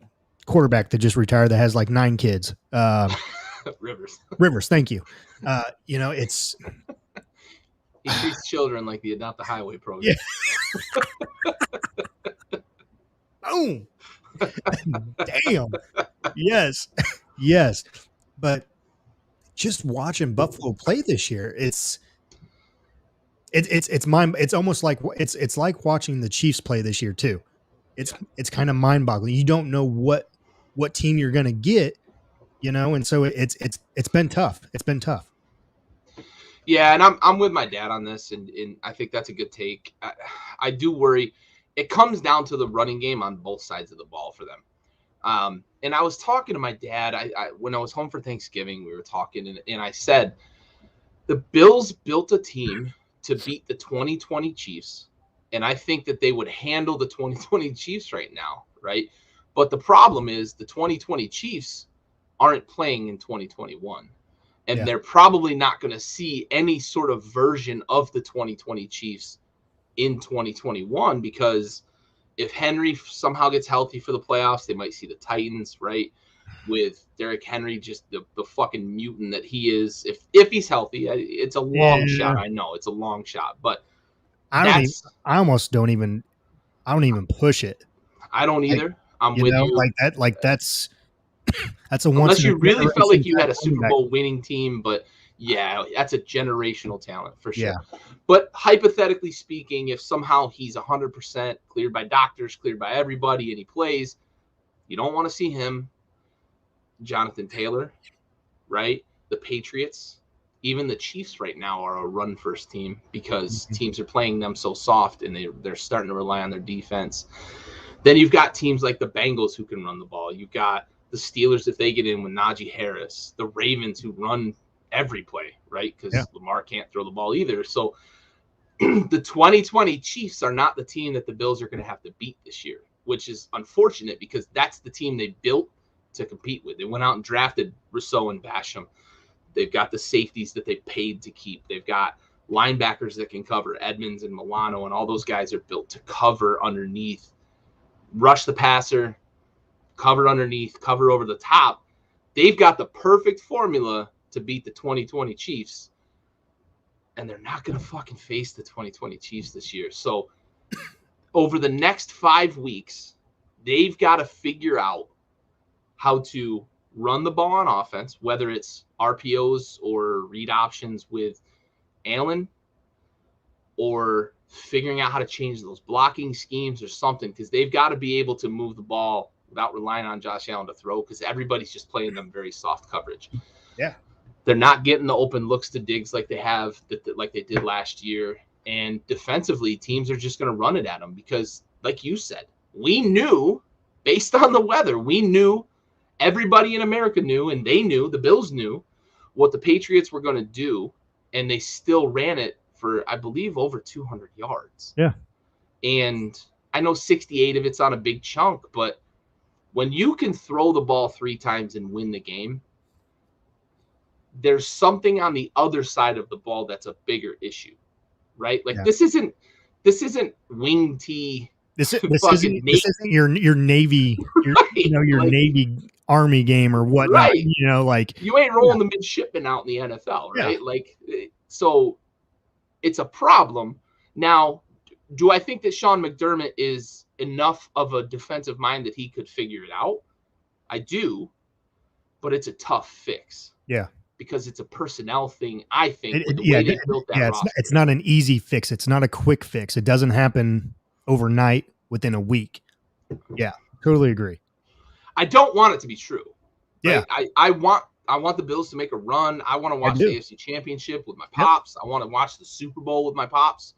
quarterback that just retired that has like 9 kids. Rivers, thank you. You know, it's he treats children like the Adopt a Highway program. Yeah. Boom. Damn. Yes. Yes. But just watching Buffalo play this year, it's almost like it's like watching the Chiefs play this year too. It's kind of mind-boggling. You don't know what team you're going to get, you know, and so it's been tough. It's been tough. Yeah, and I'm with my dad on this, and I think that's a good take. I do worry. It comes down to the running game on both sides of the ball for them. And I was talking to my dad when I was home for Thanksgiving. We were talking, and I said the Bills built a team to beat the 2020 Chiefs, and I think that they would handle the 2020 Chiefs right now, right? But the problem is the 2020 Chiefs aren't playing in 2021. And they're probably not going to see any sort of version of the 2020 Chiefs in 2021, because if Henry somehow gets healthy for the playoffs, they might see the Titans, right? With Derrick Henry, just the fucking mutant that he is. If he's healthy, it's a long shot. I know it's a long shot, but I don't even push it. I don't either. Like, I'm with you. That's a once. Unless you really felt like you had a Super Bowl winning team, but yeah, that's a generational talent for sure. Yeah. But hypothetically speaking, if somehow he's 100% cleared by doctors, cleared by everybody, and he plays, you don't want to see him. Jonathan Taylor, right? The Patriots, even the Chiefs right now are a run-first team because teams are playing them so soft, and they're starting to rely on their defense. Then you've got teams like the Bengals who can run the ball. You've got the Steelers if they get in with Najee Harris, the Ravens who run every play, right? Because Lamar can't throw the ball either. So the 2020 Chiefs are not the team that the Bills are going to have to beat this year, which is unfortunate because that's the team they built to compete with. They went out and drafted Rousseau and Basham. They've got the safeties that they paid to keep. They've got linebackers that can cover. Edmonds and Milano and all those guys are built to cover underneath, rush the passer, cover underneath, cover over the top. They've got the perfect formula to beat the 2020 Chiefs, and they're not going to fucking face the 2020 Chiefs this year. So over the next 5 weeks, they've got to figure out how to run the ball on offense, whether it's RPOs or read options with Allen, or figuring out how to change those blocking schemes or something, because they've got to be able to move the ball without relying on Josh Allen to throw, because everybody's just playing them very soft coverage. Yeah. They're not getting the open looks to Diggs like they have, like they did last year. And defensively, teams are just going to run it at them because, like you said, we knew, based on the weather, we knew, everybody in America knew, and they knew, the Bills knew what the Patriots were going to do, and they still ran it for, I believe, over 200 yards. Yeah. And I know 68 of it's on a big chunk, but when you can throw the ball 3 times and win the game, there's something on the other side of the ball that's a bigger issue, right? Like this isn't wing T. This isn't your Navy, your like, Navy Army game or whatnot. Right. You know, like you ain't rolling the midshipman out in the NFL, right? Yeah. Like, so it's a problem. Now, do I think that Sean McDermott is enough of a defensive mind that he could figure it out? I do, but it's a tough fix. Yeah. Because it's a personnel thing, I think. Way they built that roster. It's not an easy fix. It's not a quick fix. It doesn't happen overnight within a week. Yeah, totally agree. I don't want it to be true, Yeah, right? I want the Bills to make a run. I want to I watch the do. AFC Championship with my Yep. pops. I want to watch the Super Bowl with my pops.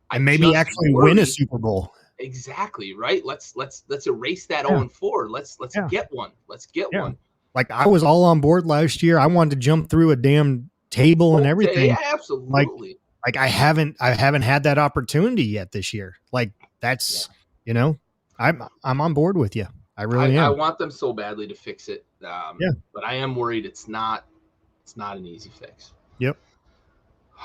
I And maybe just actually win a worry. Super Bowl. Exactly, right? Let's erase that Yeah, 0-4. Let's yeah, get one. Let's get yeah. one. Like I was all on board last year. I wanted to jump through a damn table and Yeah, everything. Like absolutely. I haven't had that opportunity yet this year. Like Yeah. that's you know, I'm on board with you. I I, really I am. want them so badly to fix it. Yeah. But I am worried it's not an easy fix. Yep.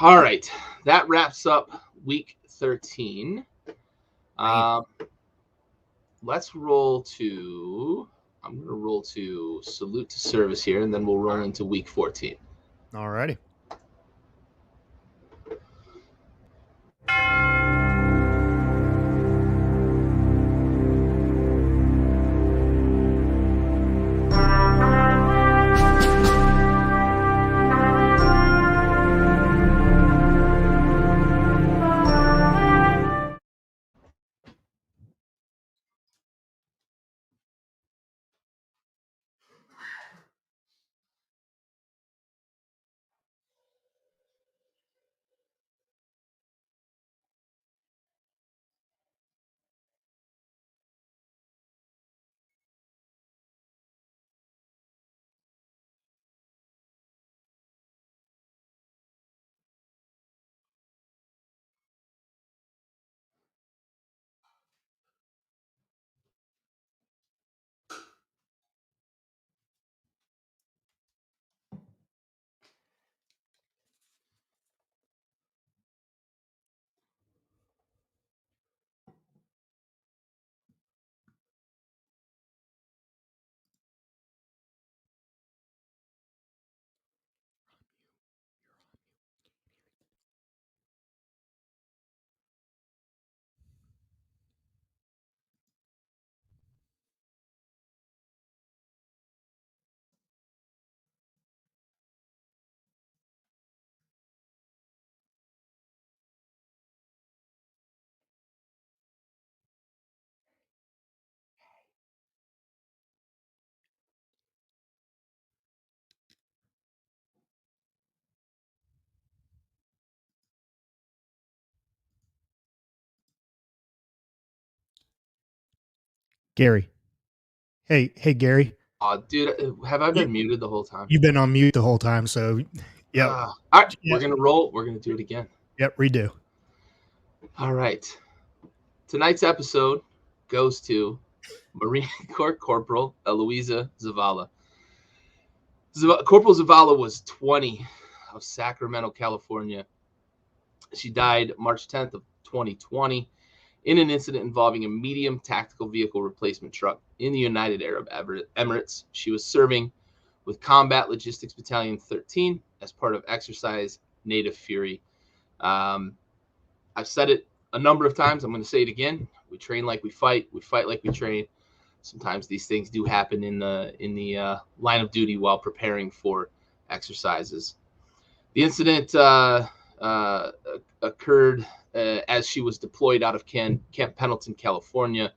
All right. That wraps up week 13. Man. Um, let's roll to I'm gonna roll to salute to service here, and then we'll roll into week 14. All righty. Gary. Hey, Gary. Oh, dude, have I You, been muted the whole time? you've been on mute the whole time, so yep. All right, Yeah, we're gonna roll. We're gonna do it again. yep, redo. All right. Tonight's episode goes to Marine Corps Corporal Eloisa Zavala. Corporal Zavala was 20 of Sacramento, California. She died March 10th of 2020 in an incident involving a medium tactical vehicle replacement truck in the United Arab Emirates. She was serving with Combat Logistics Battalion 13 as part of Exercise Native Fury. I've said it a number of times. I'm going to say it again. We train like we fight. We fight like we train. Sometimes these things do happen in the line of duty while preparing for exercises. The incident occurred as she was deployed out of Camp Pendleton, California.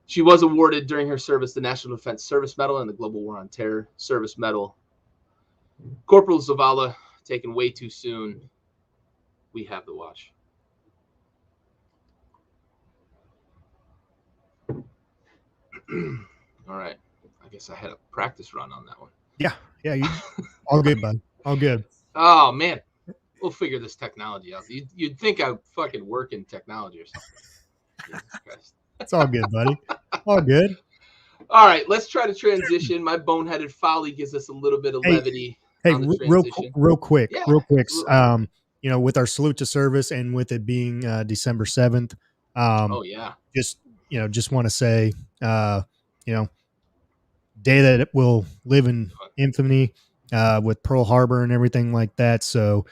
She was awarded during her service the National Defense Service Medal and the Global War on Terror Service Medal. Corporal Zavala taken way too soon. We have the watch. All right. I guess I had a practice run on that one. Yeah, all good, bud. All good. Oh, man. We'll figure this technology out. You'd think I fucking work in technology or something. Jesus Christ. It's all good, buddy. All good. All right, let's try to transition. My boneheaded folly gives us a little bit of levity Hey, on the real transition. quick. Yeah, Absolutely. With our salute to service and with it being December 7th, oh, yeah. just want to say, you know, day that it will live in infamy with Pearl Harbor and everything like that. So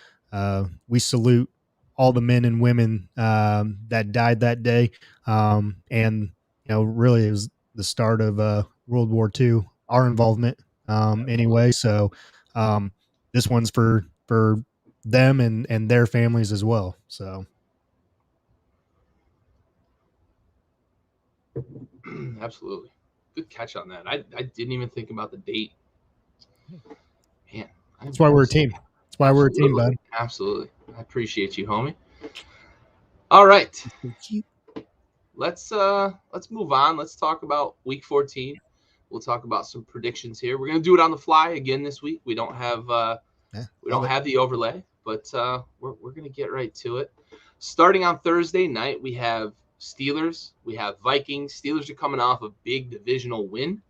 we salute all the men and women that died that day. And, really it was the start of World War II, our involvement anyway. So this one's for them and their families as well. So. Absolutely. Good catch on that. I didn't even think about the date. Man, I'm That's why we're a honestly. team. That's why we're a team, Absolutely. bud. Absolutely. I appreciate you, homie. All right. Let's move on. Let's talk about week 14. We'll talk about some predictions here. We're gonna do it on the fly again this week. We don't have Yeah, we love don't it. have the overlay, but we're gonna get right to it. Starting on Thursday night, we have Steelers, we have Vikings. Steelers are coming off a big divisional win,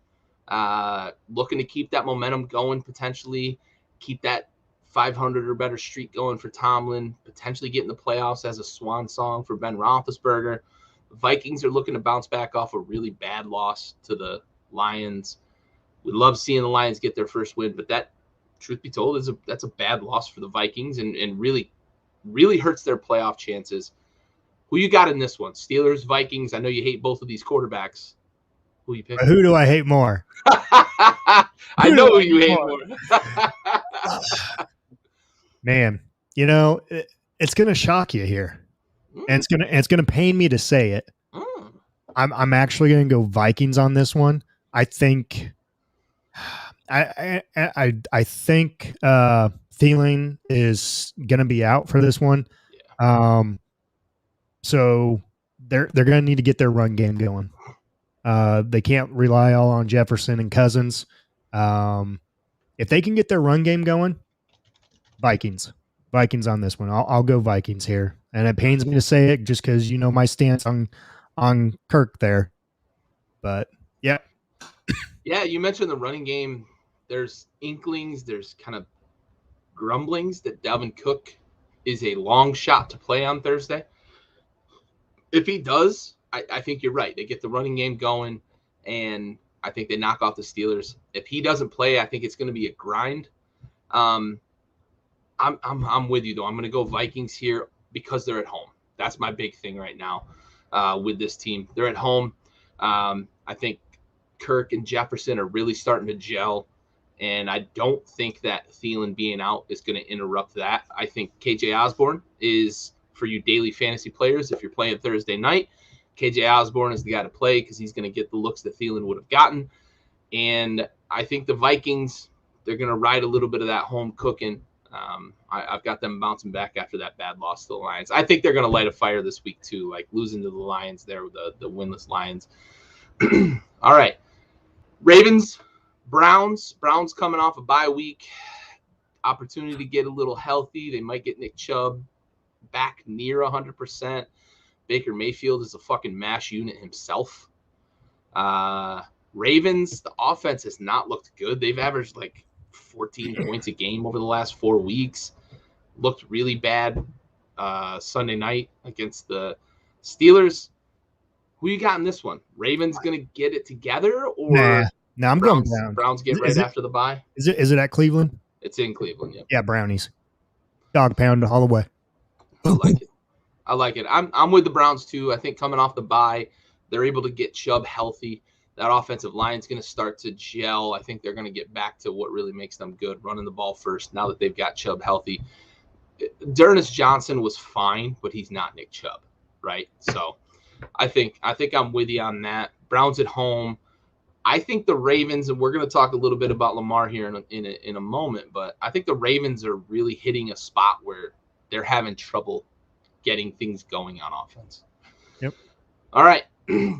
looking to keep that momentum going, potentially keep that 500 or better streak going for Tomlin, potentially get in the playoffs as a swan song for Ben Roethlisberger. Vikings are looking to bounce back off a really bad loss to the Lions. We love seeing the Lions get their first win, but that, truth be told, that's a bad loss for the Vikings and really hurts their playoff chances. Who you got in this one? Steelers, Vikings. I know you hate both of these quarterbacks. Who you pick? Who do I hate more? I Who know do who I you hate hate more? more. Man, it's gonna shock you here, and it's gonna pain me to say it. Mm. I'm actually gonna go Vikings on this one. I think I think Thielen is gonna be out for this one. Yeah. So they're gonna need to get their run game going. They can't rely all on Jefferson and Cousins. If they can get their run game going, Vikings on this one. I'll go Vikings here, and it pains me to say it just because my stance on Kirk there. But yeah, Yeah, you mentioned the running game. There's inklings, there's kind of grumblings that Dalvin Cook is a long shot to play on Thursday. If he does, I think you're right. They get the running game going, and I think they knock off the Steelers. If he doesn't play, I think it's going to be a grind. Um, I'm with you though. I'm going to go Vikings here because they're at home. That's my big thing right now with this team. They're at home. I think Kirk and Jefferson are really starting to gel, and I don't think that Thielen being out is going to interrupt that. I think KJ Osborne is for you daily fantasy players. If you're playing Thursday night, KJ Osborne is the guy to play because he's going to get the looks that Thielen would have gotten. And I think the Vikings, they're going to ride a little bit of that home cooking. I've got them bouncing back after that bad loss to the Lions. I think they're going to light a fire this week too, like losing to the Lions there, the winless Lions. All right. Ravens, Browns. Browns coming off a bye week. Opportunity to get a little healthy. They might get Nick Chubb back near 100%. Baker Mayfield is a fucking mash unit himself. Ravens, the offense has not looked good. They've averaged like 14 points a game over the last 4 weeks. Looked really bad Sunday night against the Steelers. Who you got in this one? Ravens going to get it together, or nah, I'm going Browns. Browns get right after the bye? Is it at Cleveland? It's in Cleveland, yeah. Yeah, Brownies. Dog pound all the way. I like it. I'm with the Browns too. I think coming off the bye, they're able to get Chubb healthy. That offensive line's going to start to gel. I think they're going to get back to what really makes them good, running the ball first, now that they've got Chubb healthy. D'Ernest Johnson was fine, but he's not Nick Chubb, right? So I think I'm with you on that. Browns at home. I think the Ravens, and we're going to talk a little bit about Lamar here in a moment, but I think the Ravens are really hitting a spot where they're having trouble getting things going on offense. Yep. All right.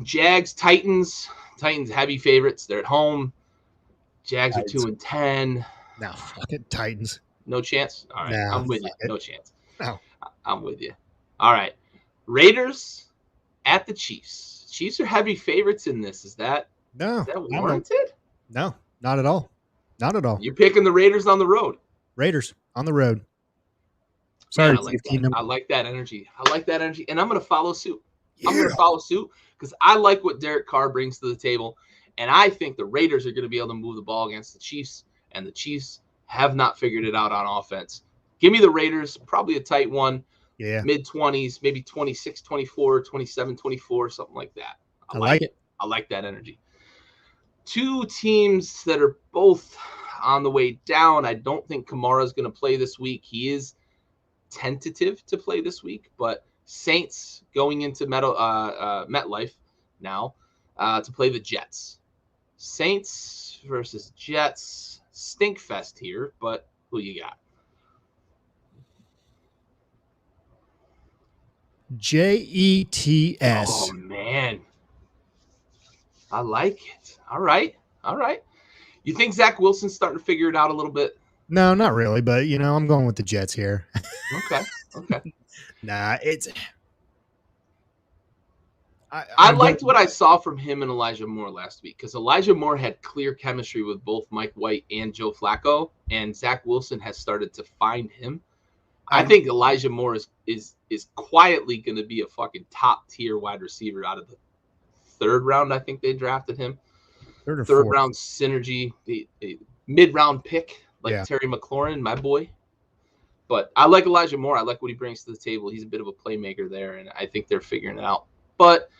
Jags, Titans. Titans heavy favorites. They're at home. Jags are 2-10. No, fucking Titans. No chance? All right. Nah, I'm with you. it. No chance. No. I'm with you. All right. Raiders at the Chiefs. Chiefs are heavy favorites in this. Is that warranted? No, not at all. Not at all. You're picking the Raiders on the road. Raiders on the road. Sorry, man, I like that energy. And I'm going to follow suit. Yeah. I'm going to follow suit because I like what Derek Carr brings to the table. And I think the Raiders are going to be able to move the ball against the Chiefs. And the Chiefs have not figured it out on offense. Give me the Raiders, probably a tight one. Yeah. Mid-20s, maybe 26-24, 27-24, something like that. I like it. I like that energy. Two teams that are both on the way down. I don't think Kamara is going to play this week. He is tentative to play this week, but Saints going into MetLife now. to play the Jets. Saints versus Jets. Stink fest here, but who you got? Jets. Oh, man. I like it. All right. You think Zach Wilson's starting to figure it out a little bit? No, not really, but I'm going with the Jets here. Okay. Nah, it's. I liked what I saw from him and Elijah Moore last week because Elijah Moore had clear chemistry with both Mike White and Joe Flacco, and Zach Wilson has started to find him. I think Elijah Moore is quietly going to be a fucking top tier wide receiver out of the third round. I think they drafted him. Third round synergy, the mid round pick like Terry McLaurin, my boy. But I like Elijah Moore. I like what he brings to the table. He's a bit of a playmaker there, and I think they're figuring it out. But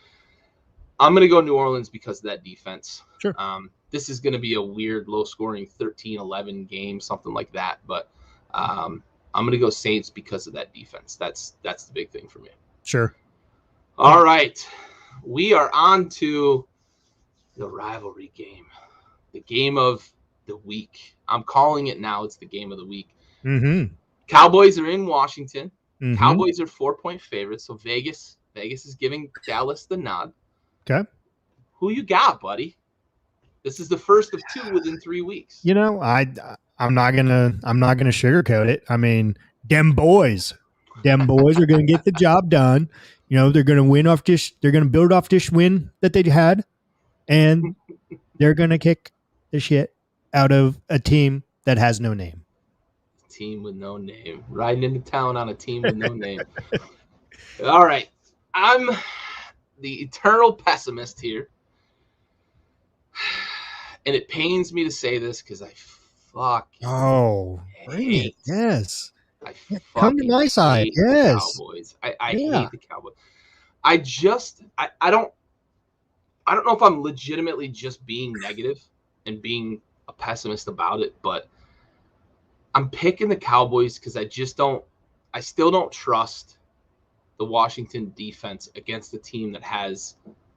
I'm going to go New Orleans because of that defense. Sure. This is going to be a weird, low-scoring 13-11 game, something like that. But I'm going to go Saints because of that defense. That's the big thing for me. Sure. All right. We are on to the rivalry game, the game of the week. I'm calling it now. It's the game of the week. Mm-hmm. Cowboys are in Washington. Mm-hmm. Cowboys are 4-point favorites. So Vegas is giving Dallas the nod. Okay. Who you got, buddy? This is the first of two within 3 weeks. I'm not gonna sugarcoat it. I mean, them boys are gonna get the job done. They're gonna win off this. They're gonna build off this win that they had, and they're gonna kick the shit out of a team that has no name. Team with no name, riding into town on a team with no name. All right, I'm the eternal pessimist here, and it pains me to say this because I fucking hate. Yes, I come to my side. Yes, the Cowboys. I hate the Cowboys. I don't know if I'm legitimately just being negative and being a pessimist about it, but I'm picking the Cowboys because I still don't trust the Washington defense against a team that has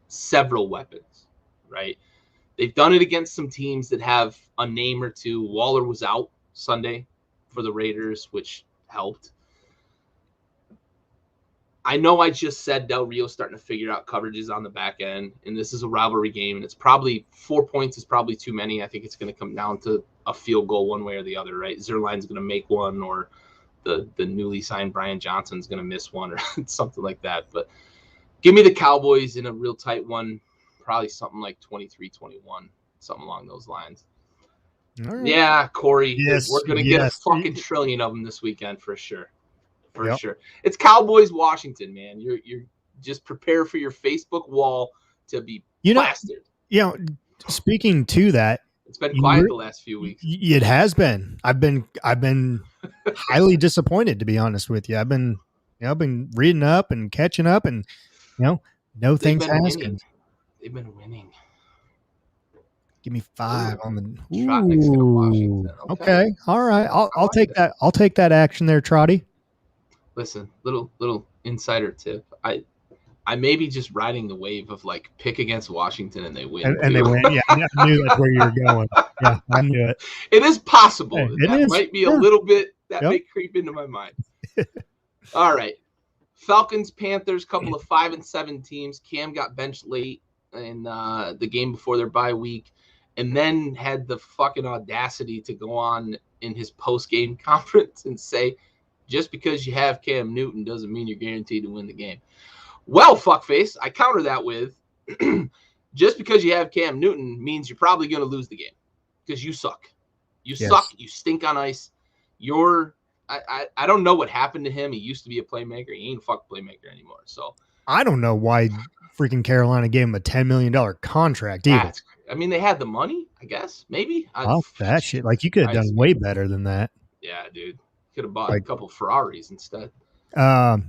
several weapons, right? They've done it against some teams that have a name or two. Waller was out Sunday for the Raiders, which helped. I know I just said Del Rio's starting to figure out coverages on the back end, and this is a rivalry game, and it's probably 4 points is probably too many. I think it's going to come down to a field goal one way or the other, right? Zerline's going to make one, or the newly signed Brian Johnson's going to miss one, or something like that. But give me the Cowboys in a real tight one, probably something like 23-21, something along those lines. All right. Yeah, Corey, we're going to get a fucking $1 trillion of them this weekend for sure. Sure. It's Cowboys Washington, man. You're just prepare for your Facebook wall to be plastered. Speaking to that, it's been quiet the last few weeks. It has been. I've been highly disappointed, to be honest with you. I've been reading up and catching up, and no things asking. They've been winning. Give me 5 on the Trotnik's gonna Washington. Okay. All right. I'll take that. I'll take that action there, Trotty. Listen, little insider tip. I may be just riding the wave of like pick against Washington and they win. And they win. Yeah, I knew that's where you were going. Yeah, I knew it. It is possible. Hey, that might be a little bit that may creep into my mind. All right. Falcons, Panthers, couple of 5-7 teams. Cam got benched late in the game before their bye week, and then had the fucking audacity to go on in his post-game conference and say, just because you have Cam Newton doesn't mean you're guaranteed to win the game. Well, fuckface, I counter that with just because you have Cam Newton means you're probably going to lose the game because you suck. You suck. You stink on ice. I don't know what happened to him. He used to be a playmaker. He ain't a fuck playmaker anymore. So I don't know why freaking Carolina gave him a $10 million contract either. I mean, they had the money, I guess. Maybe. That shit. Like, you could have done way better than that. Yeah, dude. Could have bought a couple Ferraris instead. Who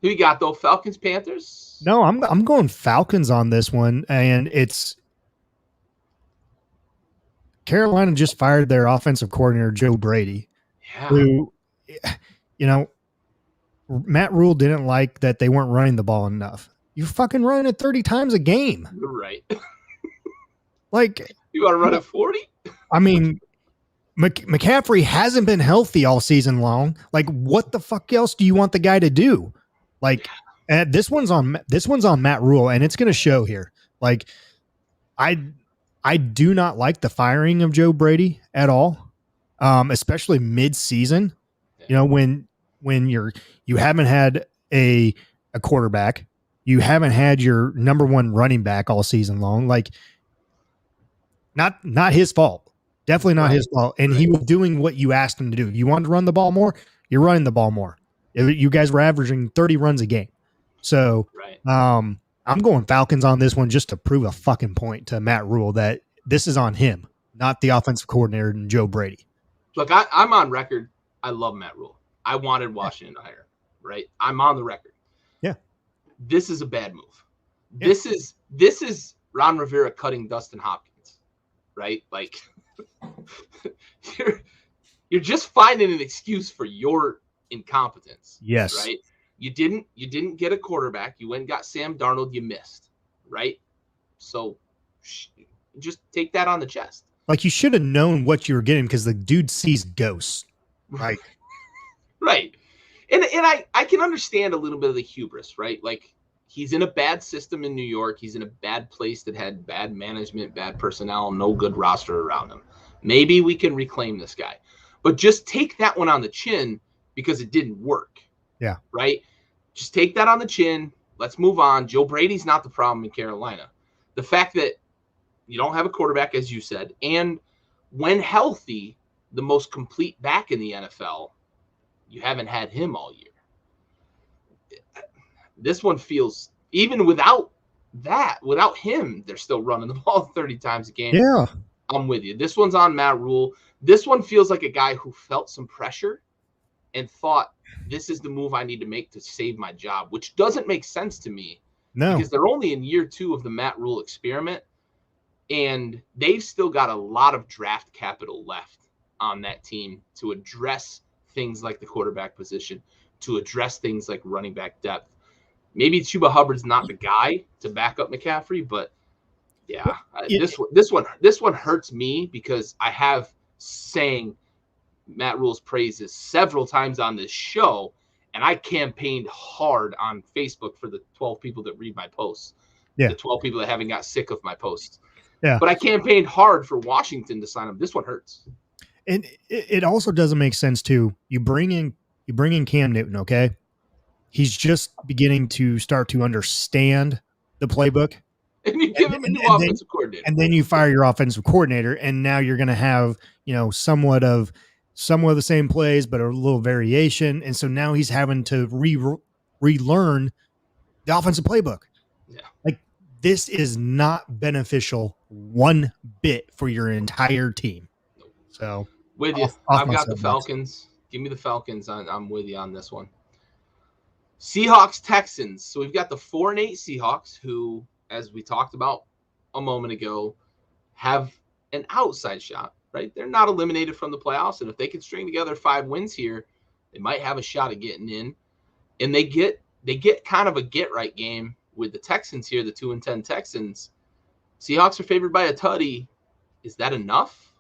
you got though? Falcons, Panthers? No, I'm going Falcons on this one, and it's Carolina just fired their offensive coordinator Joe Brady, who, Matt Rule didn't like that they weren't running the ball enough, You're fucking running it 30 times a game. You're right. Like, You want to run at 40? I mean, McCaffrey hasn't been healthy all season long. Like, what the fuck else do you want the guy to do? Like, this one's on Matt Rule, and it's going to show here. Like, I do not like the firing of Joe Brady at all, especially mid-season. You know, when you haven't had a quarterback, you haven't had your number one running back all season long. Like, not his fault. Definitely not his fault. And he was doing what you asked him to do. You wanted to run the ball more, you're running the ball more. You guys were averaging 30 runs a game. So I'm going Falcons on this one just to prove a fucking point to Matt Rule that this is on him, not the offensive coordinator and Joe Brady. Look, I'm on record. I love Matt Rule. I wanted Washington to hire, right? I'm on the record. Yeah. This is a bad move. Yeah. This is Ron Rivera cutting Dustin Hopkins, right? Like you're just finding an excuse for your incompetence. Yes. Right? You didn't get a quarterback. You went and got Sam Darnold. You missed, right? So just take that on the chest. Like, you should have known what you were getting because the dude sees ghosts. Right. Right. And I can understand a little bit of the hubris, right? Like, he's in a bad system in New York. He's in a bad place that had bad management, bad personnel, no good roster around him. Maybe we can reclaim this guy. But just take that one on the chin because it didn't work. Yeah. Right? Just take that on the chin. Let's move on. Joe Brady's not the problem in Carolina. The fact that you don't have a quarterback, as you said, and when healthy, the most complete back in the NFL, you haven't had him all year. This one feels, even without him, they're still running the ball 30 times a game. Yeah. I'm with you. This one's on Matt Rule. This one feels like a guy who felt some pressure and thought, this is the move I need to make to save my job, which doesn't make sense to me. No. Because they're only in year 2 of the Matt Rule experiment, and they've still got a lot of draft capital left on that team to address things like the quarterback position, to address things like running back depth. Maybe Chuba Hubbard's not the guy to back up McCaffrey, but yeah, this one hurts me because I have sang Matt Rule's praises several times on this show, and I campaigned hard on Facebook for the 12 people that read my posts, the 12 people that haven't got sick of my posts. Yeah, but I campaigned hard for Washington to sign him. This one hurts. And it also doesn't make sense too. You bring in Cam Newton, okay? He's just beginning to start to understand the playbook. And you give him a new offensive coordinator. And then you fire your offensive coordinator, and now you're going to have, somewhat of the same plays, but a little variation. And so now he's having to relearn the offensive playbook. Yeah. Like, this is not beneficial one bit for your entire team. So with you, I've got the Falcons. Give me the Falcons. I'm with you on this one. Seahawks, Texans. So we've got the 4-8 Seahawks, who, as we talked about a moment ago, have an outside shot, right? They're not eliminated from the playoffs, and if they can string together 5 wins here, they might have a shot at getting in. And they get kind of a get-right game with the Texans here, the 2-10 Texans. Seahawks are favored by a tutty. Is that enough?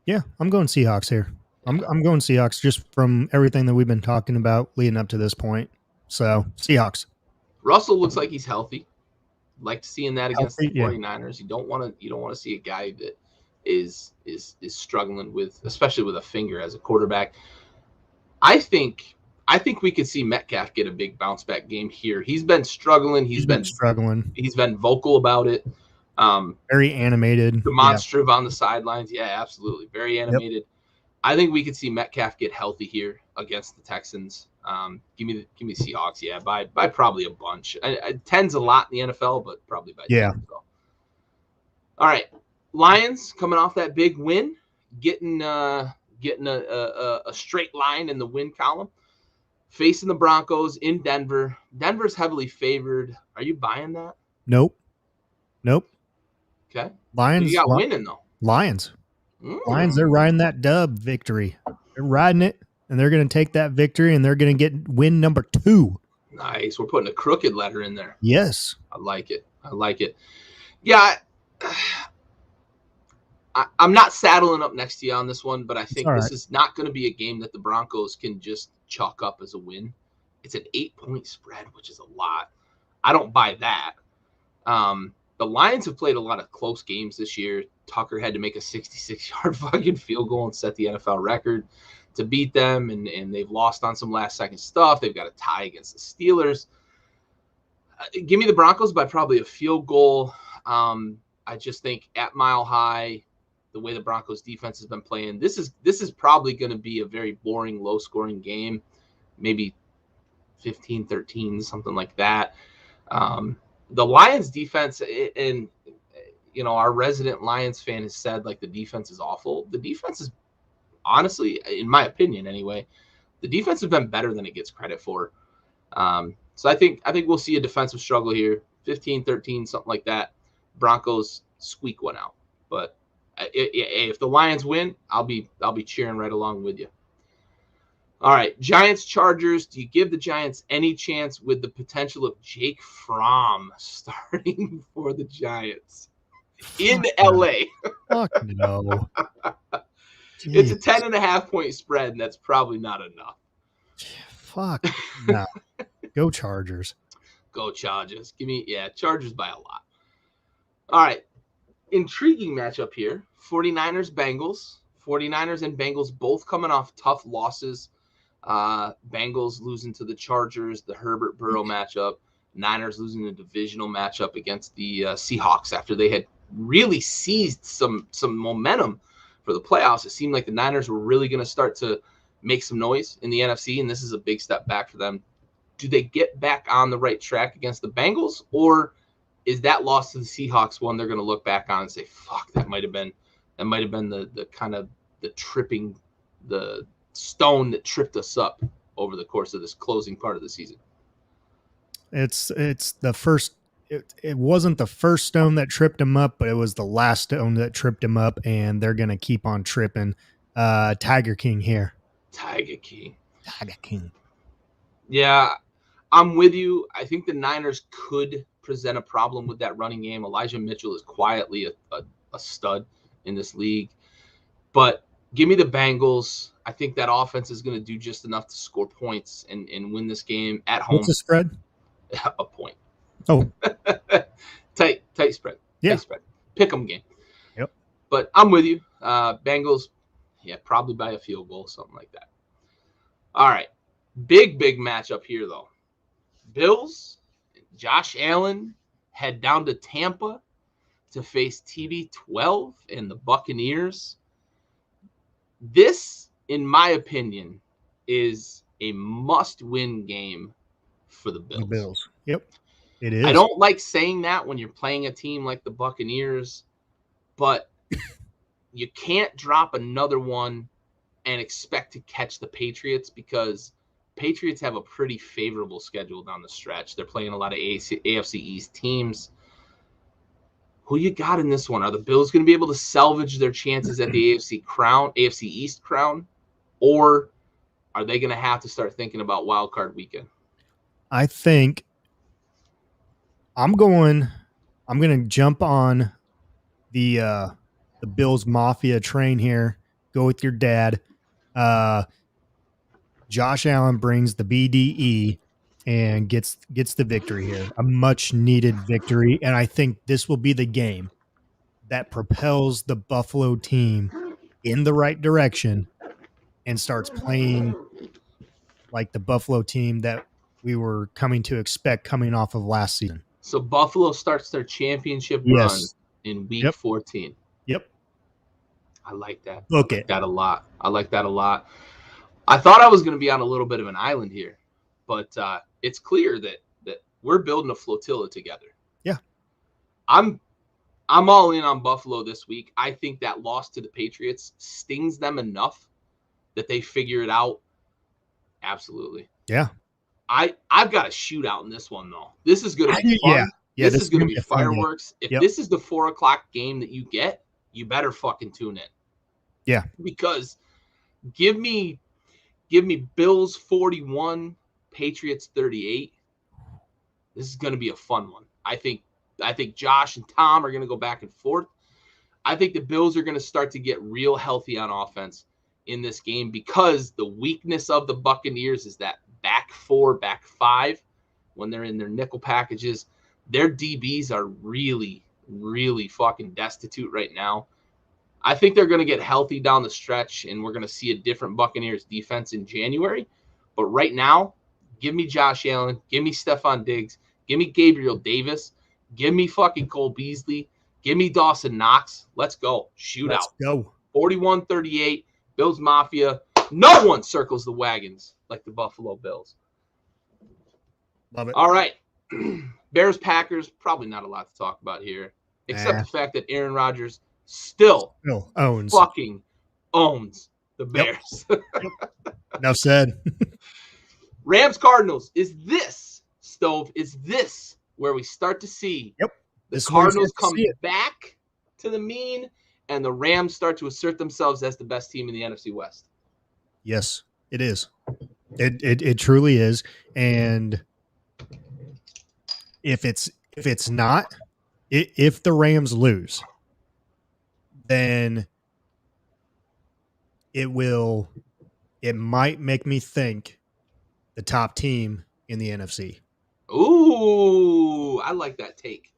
Yeah, I'm going Seahawks here. I'm going Seahawks just from everything that we've been talking about leading up to this point. So, Seahawks. Russell looks like he's healthy. Like seeing that against the 49ers. You don't want to see a guy that is struggling with, especially with a finger as a quarterback. I think we could see Metcalf get a big bounce back game here. He's been struggling. He's been struggling. He's been vocal about it. Very animated. Demonstrative on the sidelines. Yeah, absolutely. Very animated. Yep. I think we could see Metcalf get healthy here against the Texans. Give me Seahawks. Yeah, by probably a bunch. 10's a lot in the NFL, but probably by 10. So. All right, Lions coming off that big win, getting a straight line in the win column, facing the Broncos in Denver. Denver's heavily favored. Are you buying that? Nope. Okay. Lions. You got winning though. Lions. Lions, they're riding that dub victory. They're riding it, and they're going to take that victory, and they're going to get win number 2. Nice. We're putting a crooked letter in there. Yes. I like it. Yeah, I'm not saddling up next to you on this one, but I It's think all this right. is not going to be a game that the Broncos can just chalk up as a win. It's an 8-point spread, which is a lot. I don't buy that. The Lions have played a lot of close games this year. Tucker had to make a 66-yard fucking field goal and set the NFL record to beat them, and they've lost on some last-second stuff. They've got a tie against the Steelers. Give me the Broncos by probably a field goal. I just think at Mile High, the way the Broncos defense has been playing, this is probably going to be a very boring, low-scoring game, maybe 15-13, something like that. The Lions defense, and our resident Lions fan has said like the defense is awful. The defense is honestly, in my opinion anyway, the defense has been better than it gets credit for. So I think we'll see a defensive struggle here, 15-13, something like that. Broncos squeak one out. But if the Lions win, I'll be cheering right along with you. All right, Giants, Chargers. Do you give the Giants any chance with the potential of Jake Fromm starting for the Giants in LA? Fuck no. It's a 10.5-point spread, and that's probably not enough. Fuck no. Go Chargers. Go Chargers. Chargers by a lot. All right, intriguing matchup here. 49ers, Bengals. 49ers and Bengals both coming off tough losses. Bengals losing to the Chargers, the Herbert Burrow matchup. Niners losing the divisional matchup against the Seahawks after they had really seized some momentum for the playoffs. It seemed like the Niners were really going to start to make some noise in the NFC, and this is a big step back for them. Do they get back on the right track against the Bengals, or is that loss to the Seahawks one they're going to look back on and say, "Fuck, that might have been the kind of the stone that tripped us up over the course of this closing part of the season"? It's the first. It wasn't the first stone that tripped him up, but it was the last stone that tripped him up, and they're gonna keep on tripping. Tiger King here. Tiger King. Yeah, I'm with you. I think the Niners could present a problem with that running game. Elijah Mitchell is quietly a stud in this league. But give me the Bengals. I think that offense is going to do just enough to score points and win this game at home. What's the spread? A point. Oh. tight spread. Yeah. Tight spread. Pick 'em game. Yep. But I'm with you. Bengals, probably by a field goal, something like that. All right. Big matchup here, though. Bills, Josh Allen head down to Tampa to face TB12 and the Buccaneers. This, in my opinion, is a must-win game for the Bills. The Bills. Yep. It is. I don't like saying that when you're playing a team like the Buccaneers, but you can't drop another one and expect to catch the Patriots because Patriots have a pretty favorable schedule down the stretch. They're playing a lot of AFC East teams. Who you got in this one? Are the Bills going to be able to salvage their chances at the AFC East crown, or are they going to have to start thinking about wild card weekend? I think I'm going to jump on the Bills Mafia train here. Go with your dad. Josh Allen brings the BDE and gets the victory here. A much needed victory. And I think this will be the game that propels the Buffalo team in the right direction and starts playing like the Buffalo team that we were coming to expect coming off of last season. So Buffalo starts their championship run in week 14. Yep. I like that. Book I like that a lot. I thought I was going to be on a little bit of an island here, but it's clear that we're building a flotilla together. Yeah. I'm all in on Buffalo this week. I think that loss to the Patriots stings them enough that they figure it out. Absolutely. Yeah. I've got a shootout in this one, though. This is going to be fun. Yeah, this is going to be fireworks. Yep. If this is the 4:00 game that you get, you better fucking tune in. Yeah. Because give me Bills 41, Patriots 38. This is going to be a fun one. I think Josh and Tom are going to go back and forth. I think the Bills are going to start to get real healthy on offense in this game because the weakness of the Buccaneers is that back four, back five, when they're in their nickel packages. Their DBs are really, really fucking destitute right now. I think they're going to get healthy down the stretch, and we're going to see a different Buccaneers defense in January. But right now, give me Josh Allen, give me Stephon Diggs, give me Gabriel Davis, give me fucking Cole Beasley, give me Dawson Knox. Let's go. Shootout. Let's go. 41-38, Bills Mafia. No one circles the wagons like the Buffalo Bills. Love it. All right. Bears Packers, probably not a lot to talk about here, except the fact that Aaron Rodgers still fucking owns the Bears. Yep. Enough said. Rams Cardinals. Is this where we start to see the Cardinals come back to the mean and the Rams start to assert themselves as the best team in the NFC West? Yes, it is. It truly is. And if it's not, if the Rams lose, then it might make me think the top team in the NFC. Ooh, I like that take.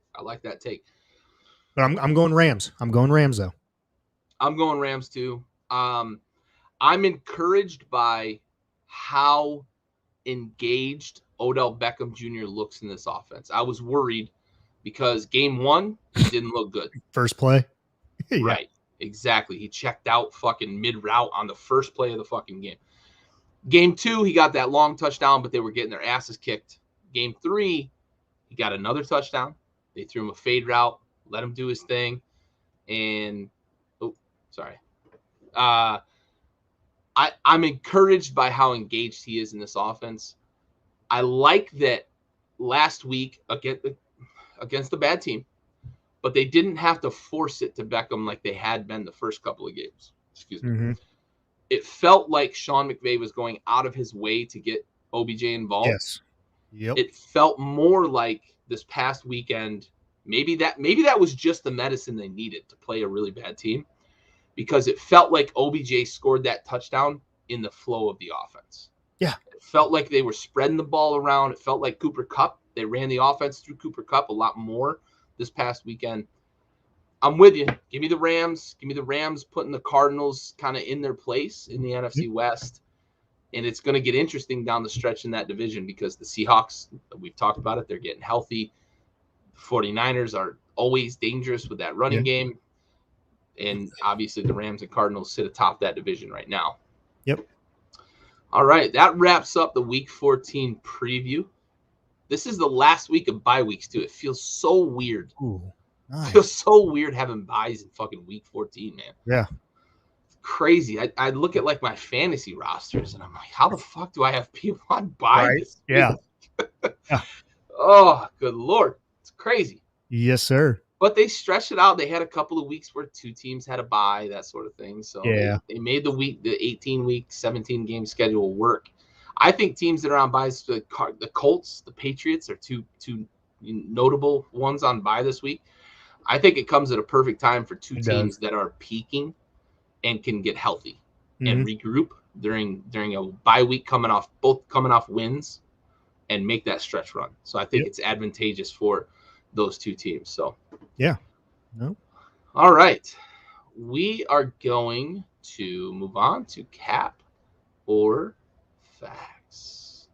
But I'm going Rams. I'm going Rams though. I'm going Rams too. I'm encouraged by how engaged Odell Beckham Jr. looks in this offense. I was worried because game one didn't look good. First play. Yeah. Right. Exactly. He checked out fucking mid-route on the first play of the fucking game. Game two, he got that long touchdown, but they were getting their asses kicked. Game three, he got another touchdown. They threw him a fade route, let him do his thing. And, I'm encouraged by how engaged he is in this offense. I like that last week against the bad team, but they didn't have to force it to Beckham like they had been the first couple of games. Excuse me. Mm-hmm. It felt like Sean McVay was going out of his way to get OBJ involved. Yes. Yep. It felt more like this past weekend, maybe that was just the medicine they needed to play a really bad team, because it felt like OBJ scored that touchdown in the flow of the offense. Yeah. It felt like they were spreading the ball around. It felt like Cooper Kupp. They ran the offense through Cooper Kupp a lot more this past weekend. I'm with you. Give me the Rams. Give me the Rams putting the Cardinals kind of in their place in the NFC West. And it's going to get interesting down the stretch in that division because the Seahawks, we've talked about it, they're getting healthy. The 49ers are always dangerous with that running game. And obviously the Rams and Cardinals sit atop that division right now. Yep. All right. That wraps up the Week 14 preview. This is the last week of bye weeks, too. It feels so weird. Ooh, nice. It feels so weird having buys in fucking Week 14, man. Yeah. It's crazy. I look at, like, my fantasy rosters, and I'm like, how the fuck do I have people on bye this week? Yeah. Yeah. Oh, good Lord. It's crazy. Yes, sir. But they stretched it out. They had a couple of weeks where two teams had a bye, that sort of thing. So they made the 18-week, 17-game schedule work. I think teams that are on buys, the Colts, the Patriots are two notable ones on bye this week. I think it comes at a perfect time for two teams that are peaking and can get healthy and regroup during a bye week, both coming off wins, and make that stretch run. So I think it's advantageous for those two teams. So all right, we are going to move on to cap or facts.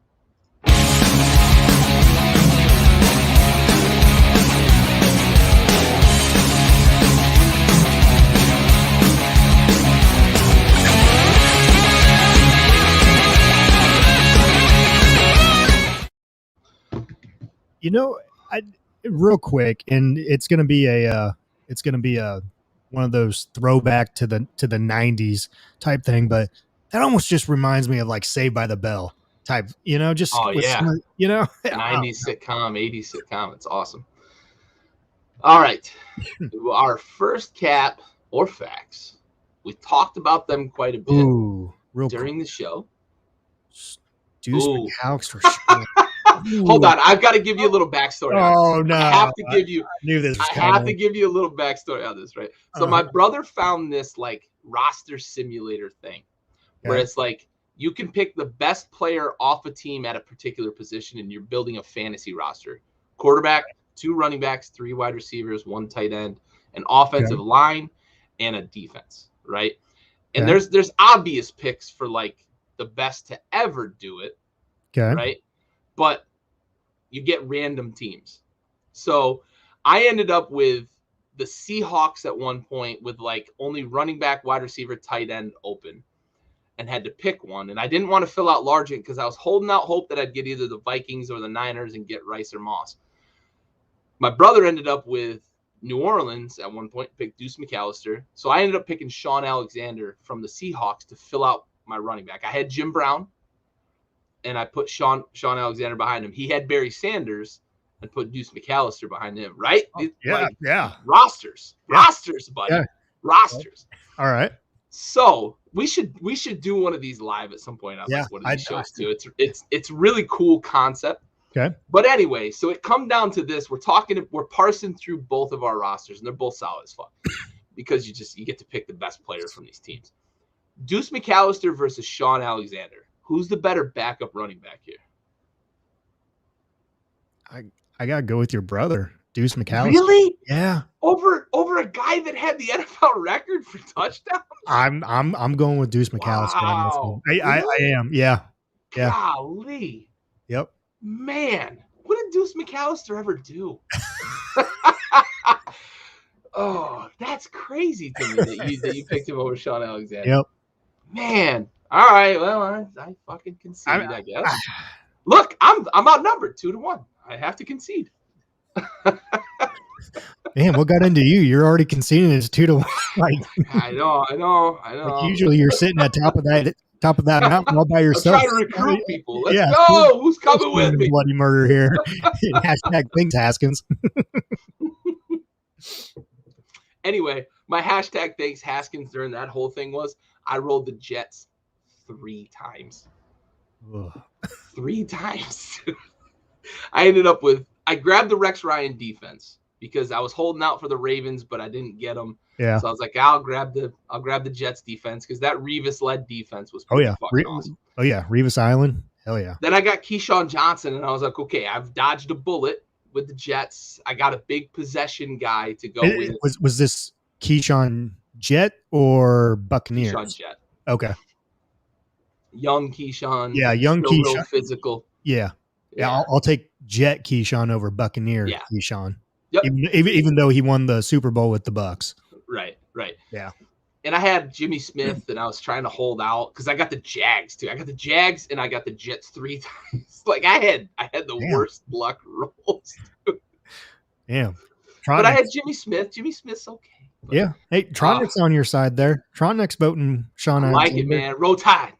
Real quick, and it's going to be one of those throwback to the 90s type thing, but that almost just reminds me of like Saved by the Bell type, just 90s sitcom, 80s sitcom. It's awesome. All right. Our first cap or facts. We talked about them quite a bit during the show. Deuce McCoux for sure. Hold on. I've got to give you a little backstory on this. Oh no! I have to give you. I knew this was I coming. have to give you a little backstory on this, right? So my brother found this like roster simulator thing, where it's like you can pick the best player off a team at a particular position, and you're building a fantasy roster: quarterback, 2 running backs, 3 wide receivers, 1 tight end, an offensive line, and a defense, right? And there's obvious picks for like the best to ever do it, right? But you get random teams. So I ended up with the Seahawks at one point with like only running back, wide receiver, tight end open, and had to pick one. And I didn't want to fill out Largent because I was holding out hope that I'd get either the Vikings or the Niners and get Rice or Moss. My brother ended up with New Orleans at one point, picked Deuce McAllister. So I ended up picking Sean Alexander from the Seahawks to fill out my running back. I had Jim Brown, and I put Sean Alexander behind him. He had Barry Sanders and put Deuce McAllister behind him, right? Rosters, buddy. Rosters. All right. So we should do one of these live at some point on like one of these shows too. It's really cool concept. Okay. But anyway, so it come down to this. We're parsing through both of our rosters, and they're both solid as fuck because you get to pick the best player from these teams. Deuce McAllister versus Sean Alexander. Who's the better backup running back here? I gotta go with your brother, Deuce McAllister. Really? Yeah. Over a guy that had the NFL record for touchdowns? I'm going with Deuce McAllister. Wow. I am. Yeah. Yeah. Golly. Yep. Man, what did Deuce McAllister ever do? Oh, that's crazy to me that you picked him over Sean Alexander. Yep. Man. All right. Well, I fucking conceded, I guess. Look, I'm outnumbered 2-1. I have to concede. Man, what got into you? You're already conceding it's 2-1. Like, I know. Like usually you're sitting at top of that mountain all by yourself. I'm trying to recruit people. Let's go. Who's coming with me? Bloody murder here. Hashtag thanks, Haskins. Anyway, my hashtag thanks Haskins during that whole thing was I rolled the Jets 3 times. Ugh. 3 times. I grabbed the Rex Ryan defense because I was holding out for the Ravens, but I didn't get them. Yeah. So I was like, I'll grab the Jets defense because that Revis-led defense was fucking awesome. Oh yeah, Revis Island. Hell yeah. Then I got Keyshawn Johnson, and I was like, okay, I've dodged a bullet with the Jets. I got a big possession guy to go with. Was this Keyshawn Jet or Buccaneers? Keyshawn Jet. Okay. Young Keyshawn. Yeah, young Keyshawn. Real physical. Yeah. I'll take Jet Keyshawn over Buccaneer Keyshawn. Yep. Even though he won the Super Bowl with the Bucks. Right. Yeah. And I had Jimmy Smith, and I was trying to hold out because I got the Jags too. I got the Jags, and I got the Jets 3 times. Like I had the worst luck rolls. Damn. But I had Jimmy Smith. Jimmy Smith's okay. But, yeah. Hey, Tronick's on your side there. Tronick's voting Sean. I like it, man. Roll Tide.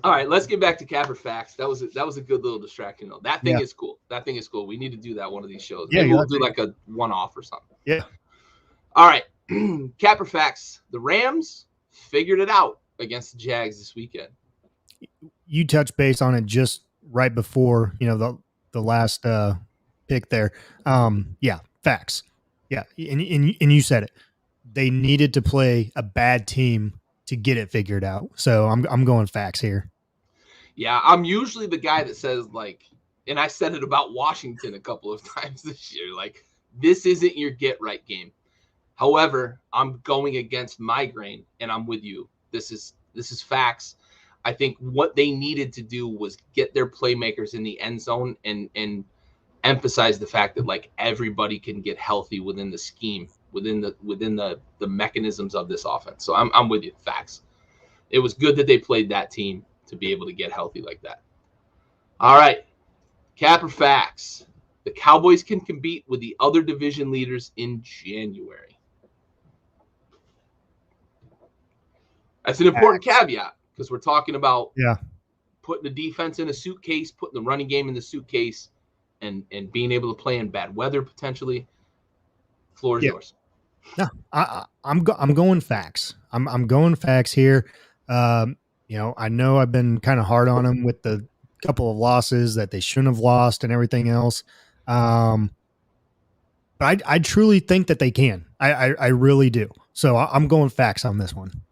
All right, let's get back to Capper Facts. That was a good little distraction though. That thing is cool. We need to do that one of these shows. Maybe we'll do like a one-off or something. Yeah. All right, Capper Facts. The Rams figured it out against the Jags this weekend. You touched base on it just right before the last pick there. Yeah, facts. Yeah, and you said it. They needed to play a bad team to get it figured out. So I'm going facts here. Yeah, I'm usually the guy that says like, and I said it about Washington a couple of times this year, like this isn't your get right game. However, I'm going against my grain, and I'm with you. This is facts. I think what they needed to do was get their playmakers in the end zone and emphasize the fact that like everybody can get healthy within the scheme, within the mechanisms of this offense. So I'm with you. Facts. It was good that they played that team to be able to get healthy like that. All right. Capper Facts. The Cowboys can compete with the other division leaders in January. That's an important caveat because we're talking about putting the defense in a suitcase, putting the running game in the suitcase, and being able to play in bad weather potentially. Floor is yours. No, I'm going facts. I'm going facts here. I know I've been kind of hard on them with the couple of losses that they shouldn't have lost and everything else. But I truly think that they can. I really do. So I'm going facts on this one.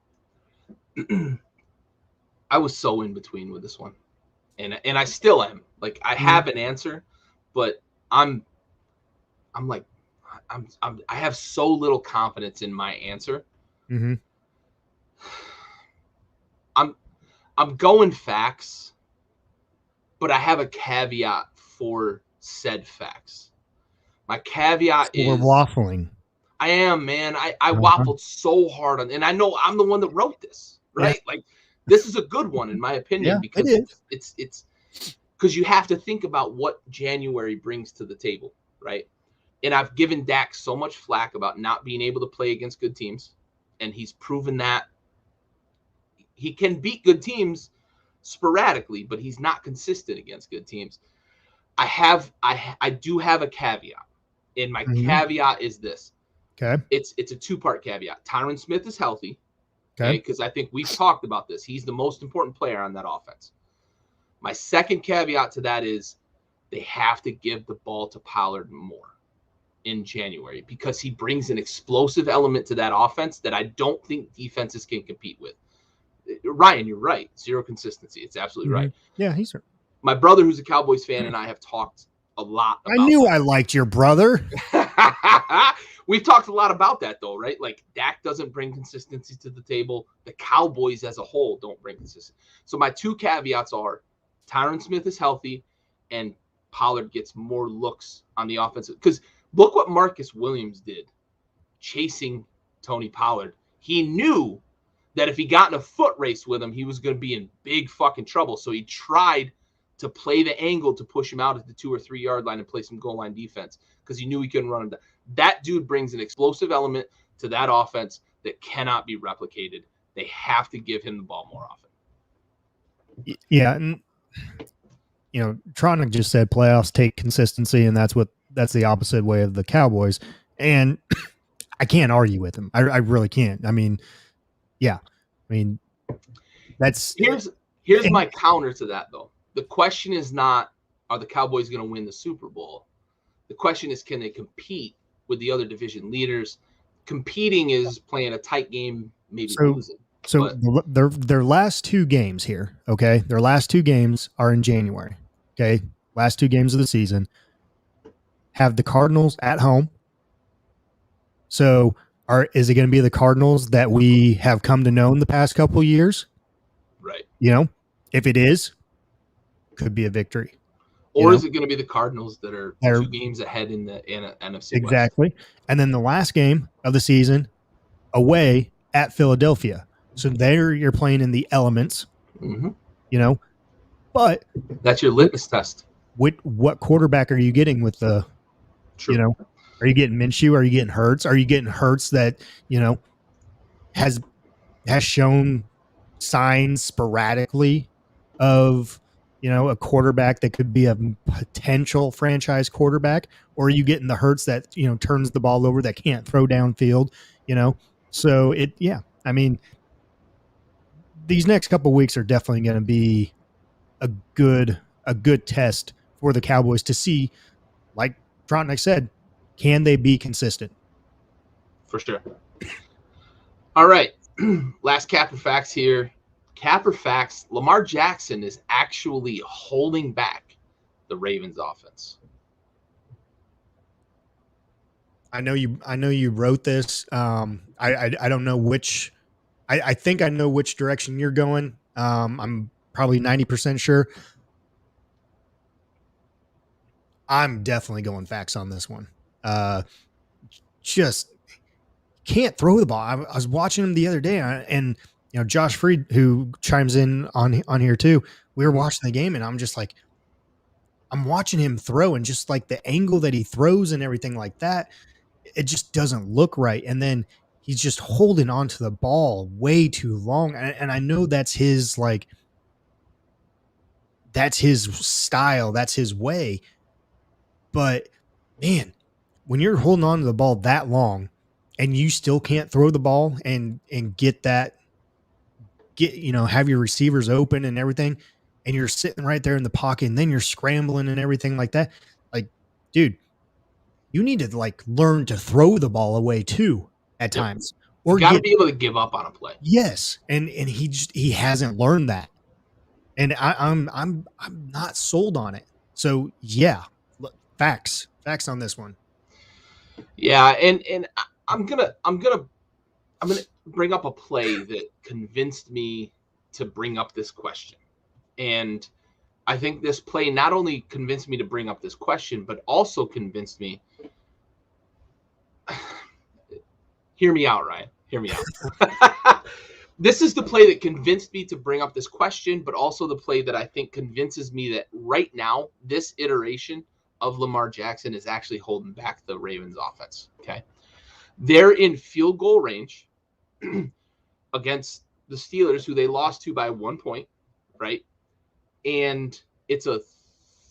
I was so in between with this one, and I still am. Like I have an answer, but I'm like I have so little confidence in my answer. Mm-hmm. I'm going facts, but I have a caveat for said facts. My caveat So we're is waffling. I am, man. I Uh-huh. waffled so hard on, and I know I'm the one that wrote this, Yeah. right? Like this is a good one in my opinion Yeah, it because is. it's because you have to think about what January brings to the table, right? And I've given Dak so much flack about not being able to play against good teams, and he's proven that he can beat good teams sporadically, but he's not consistent against good teams. I do have a caveat, and my Mm-hmm. caveat is this: Okay. it's a two-part caveat. Tyron Smith is healthy, okay, Okay. because I think we've talked about this. He's the most important player on that offense. My second caveat to that is they have to give the ball to Pollard more in January because he brings an explosive element to that offense that I don't think defenses can compete with. Ryan, you're right. Zero consistency. It's absolutely Mm-hmm. right. Yeah, he's. My brother, who's a Cowboys fan, and I have talked a lot I about knew I liked your brother. that. We've talked a lot about that, though, right? Like Dak doesn't bring consistency to the table. The Cowboys as a whole don't bring consistency. So my two caveats are Tyron Smith is healthy and Pollard gets more looks on the offensive. Because look what Marcus Williams did chasing Tony Pollard. He knew that if he got in a foot race with him, he was going to be in big fucking trouble. So he tried to play the angle to push him out at the 2 or 3 yard line and play some goal line defense because he knew he couldn't run him down. That dude brings an explosive element to that offense that cannot be replicated. They have to give him the ball more often. Yeah, and Tronic just said playoffs take consistency, and that's the opposite way of the Cowboys. And I can't argue with him. I really can't. I mean, yeah. I mean, that's Here's my counter to that though. The question is not are the Cowboys going to win the Super Bowl? The question is can they compete with the other division leaders? Competing is playing a tight game, maybe losing. So their last two games here, okay? Their last two games are in January. Okay? Last two games of the season have the Cardinals at home. So is it going to be the Cardinals that we have come to know in the past couple of years? Right. If it is, could be a victory. Or is it going to be the Cardinals that are They're 2 games ahead in the NFC West? Exactly. And then the last game of the season away at Philadelphia. So there you're playing in the elements, Mm-hmm. But that's your litmus test. What quarterback are you getting with the, True. Are you getting Minshew? Are you getting Hurts? Are you getting Hurts that, has shown signs sporadically of, a quarterback that could be a potential franchise quarterback? Or are you getting the Hurts that, turns the ball over, that can't throw downfield, So I mean, these next couple of weeks are definitely going to be a good test for the Cowboys to see, like Trotnick said, can they be consistent? For sure. All right. Last Capper facts here. Capper facts, Lamar Jackson is actually holding back the Ravens offense. I know you wrote this. I don't know which. I think I know which direction you're going. I'm probably 90% sure. I'm definitely going facts on this one. Just can't throw the ball. I was watching him the other day, and Josh Freed, who chimes in on here too. We were watching the game, and I'm just like, I'm watching him throw, and just like the angle that he throws and everything like that, it just doesn't look right. And then he's just holding on to the ball way too long. And I know that's his style, that's his way. But man, when you're holding on to the ball that long and you still can't throw the ball and get that have your receivers open and everything, and you're sitting right there in the pocket, and then you're scrambling and everything like that. Like, dude, you need to like learn to throw the ball away too at Yep. times, You or got to get be able to give up on a play. yes, and he hasn't learned that, and I'm not sold on it. So yeah, facts on this one. Yeah, and I'm gonna bring up a play that convinced me to bring up this question. And I think this play not only convinced me to bring up this question, but also convinced me. Hear me out, Ryan. Hear me out. This is the play that convinced me to bring up this question, but also the play that I think convinces me that right now, this iteration of Lamar Jackson is actually holding back the Ravens offense. Okay. They're in field goal range against the Steelers, who they lost to by 1 point, right? And it's a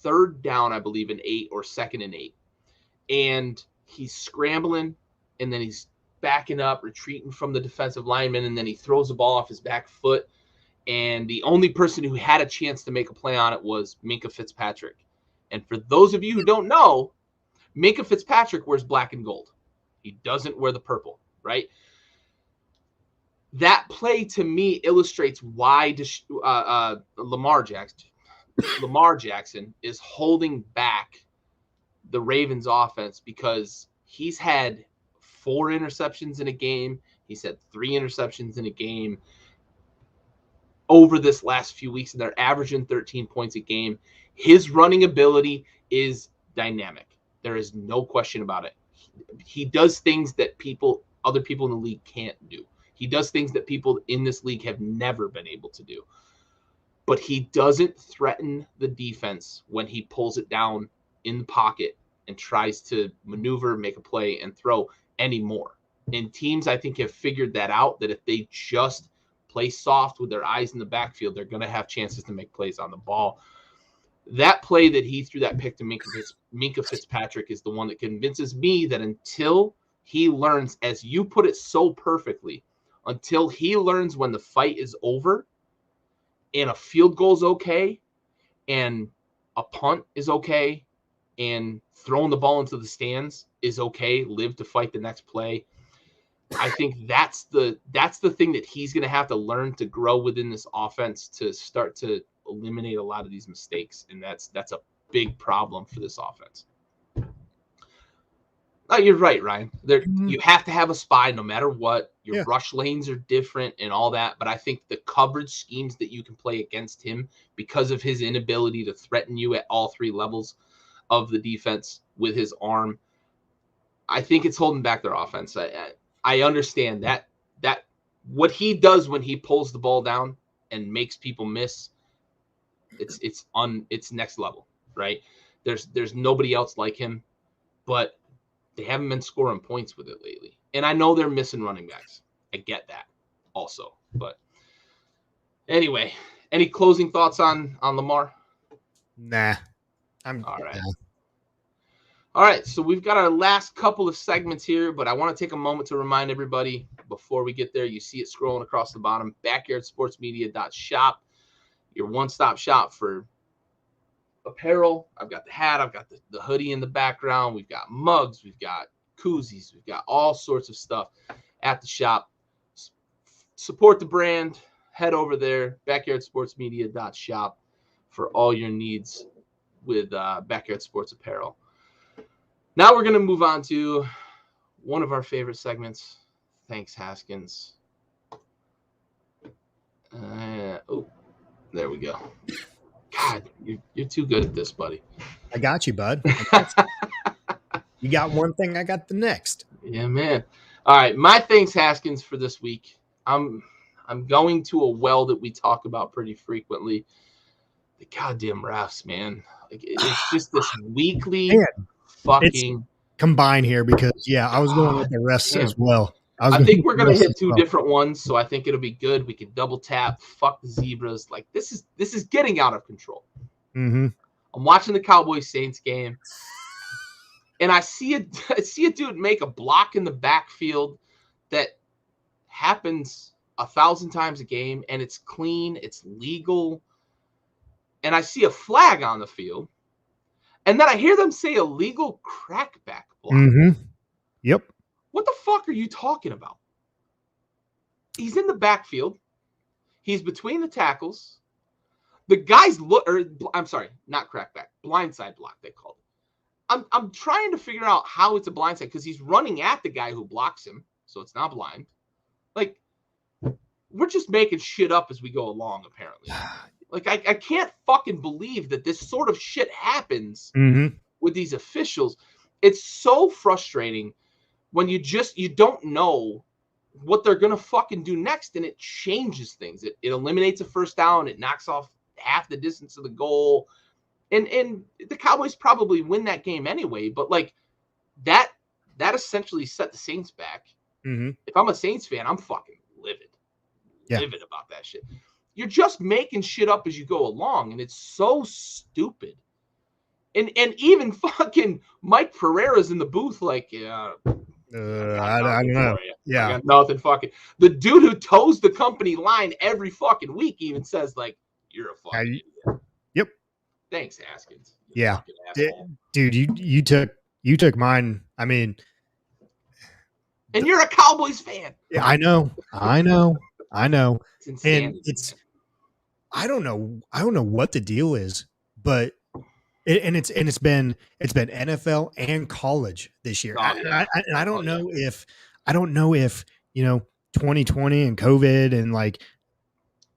third down, I believe, in 8 or second and 8. And he's scrambling, and then he's backing up, retreating from the defensive lineman, and then he throws the ball off his back foot. And the only person who had a chance to make a play on it was Minkah Fitzpatrick. And for those of you who don't know, Minkah Fitzpatrick wears black and gold. He doesn't wear the purple, right? That play to me illustrates why Lamar Jackson is holding back the Ravens offense, because he's had 4 interceptions in a game. He's had 3 interceptions in a game over this last few weeks, and they're averaging 13 points a game. His running ability is dynamic. There is no question about it. He does things that other people in the league can't do. He does things that people in this league have never been able to do. But he doesn't threaten the defense when he pulls it down in the pocket and tries to maneuver, make a play, and throw anymore. And teams, I think, have figured that out, that if they just play soft with their eyes in the backfield, they're going to have chances to make plays on the ball. That play that he threw that pick to Minkah Fitzpatrick is the one that convinces me that until he learns, as you put it so perfectly, until he learns when the fight is over and a field goal is okay and a punt is okay and throwing the ball into the stands is okay, live to fight the next play. I think that's the thing that he's going to have to learn to grow within this offense to start to eliminate a lot of these mistakes, and that's a big problem for this offense. Oh, you're right, Ryan. You have to have a spy no matter what. Your rush lanes are different and all that, but I think the coverage schemes that you can play against him, because of his inability to threaten you at all 3 levels of the defense with his arm, I think it's holding back their offense. I understand that what he does when he pulls the ball down and makes people miss, it's next level, right? There's nobody else like him, but they haven't been scoring points with it lately. And I know they're missing running backs. I get that also. But anyway, any closing thoughts on Lamar? Nah. All right. All right, so we've got our last couple of segments here, but I want to take a moment to remind everybody before we get there. You see it scrolling across the bottom, backyardsportsmedia.shop, your one-stop shop for apparel. I've got the hat, I've got the hoodie in the background, we've got mugs, we've got koozies, we've got all sorts of stuff at the shop. Support the brand, head over there, backyardsportsmedia.shop for all your needs with backyard sports apparel. Now we're going to move on to one of our favorite segments. Thanks, Haskins. Oh, there we go. God, you're too good at this, buddy. I got you, bud. You got one thing, I got the next. Yeah, man. All right, my thanks, Haskins, for this week. I'm going to a well that we talk about pretty frequently. The goddamn refs, man. Like, it's just this weekly fucking combine here, because I was going with the refs as well. I think we're gonna hit 2 different ones, so I think it'll be good. We can double tap. Fuck the zebras. Like, this is getting out of control. Mm-hmm. I'm watching the Cowboys Saints game, and I see a dude make a block in the backfield that happens 1,000 times a game, and it's clean, it's legal, and I see a flag on the field, and then I hear them say illegal crackback block. Mm-hmm. Yep. What the fuck are you talking about? He's in the backfield. He's between the tackles. The guy's I'm sorry, not crackback, blindside block, they called it. I'm trying to figure out how it's a blindside because he's running at the guy who blocks him, so it's not blind. Like, we're just making shit up as we go along, apparently. Like, I can't fucking believe that this sort of shit happens with these officials. It's so frustrating when you don't know what they're going to fucking do next, and it changes things. It eliminates a first down. It knocks off half the distance of the goal. And the Cowboys probably win that game anyway, but like that essentially set the Saints back. If I'm a Saints fan, I'm fucking livid about that shit. You're just making shit up as you go along, and it's so stupid. And even fucking Mike Pereira's in the booth like, yeah, I don't know. Yeah, I got nothing. Fucking the dude who toes the company line every fucking week even says like, you're a fucking idiot. Yep. Thanks, Haskins. Yeah, dude, you took mine. I mean, and you're a Cowboys fan. Yeah, I know. It's insanity. And I don't know what the deal is, but it's been NFL and college this year. I don't know if 2020 and COVID and like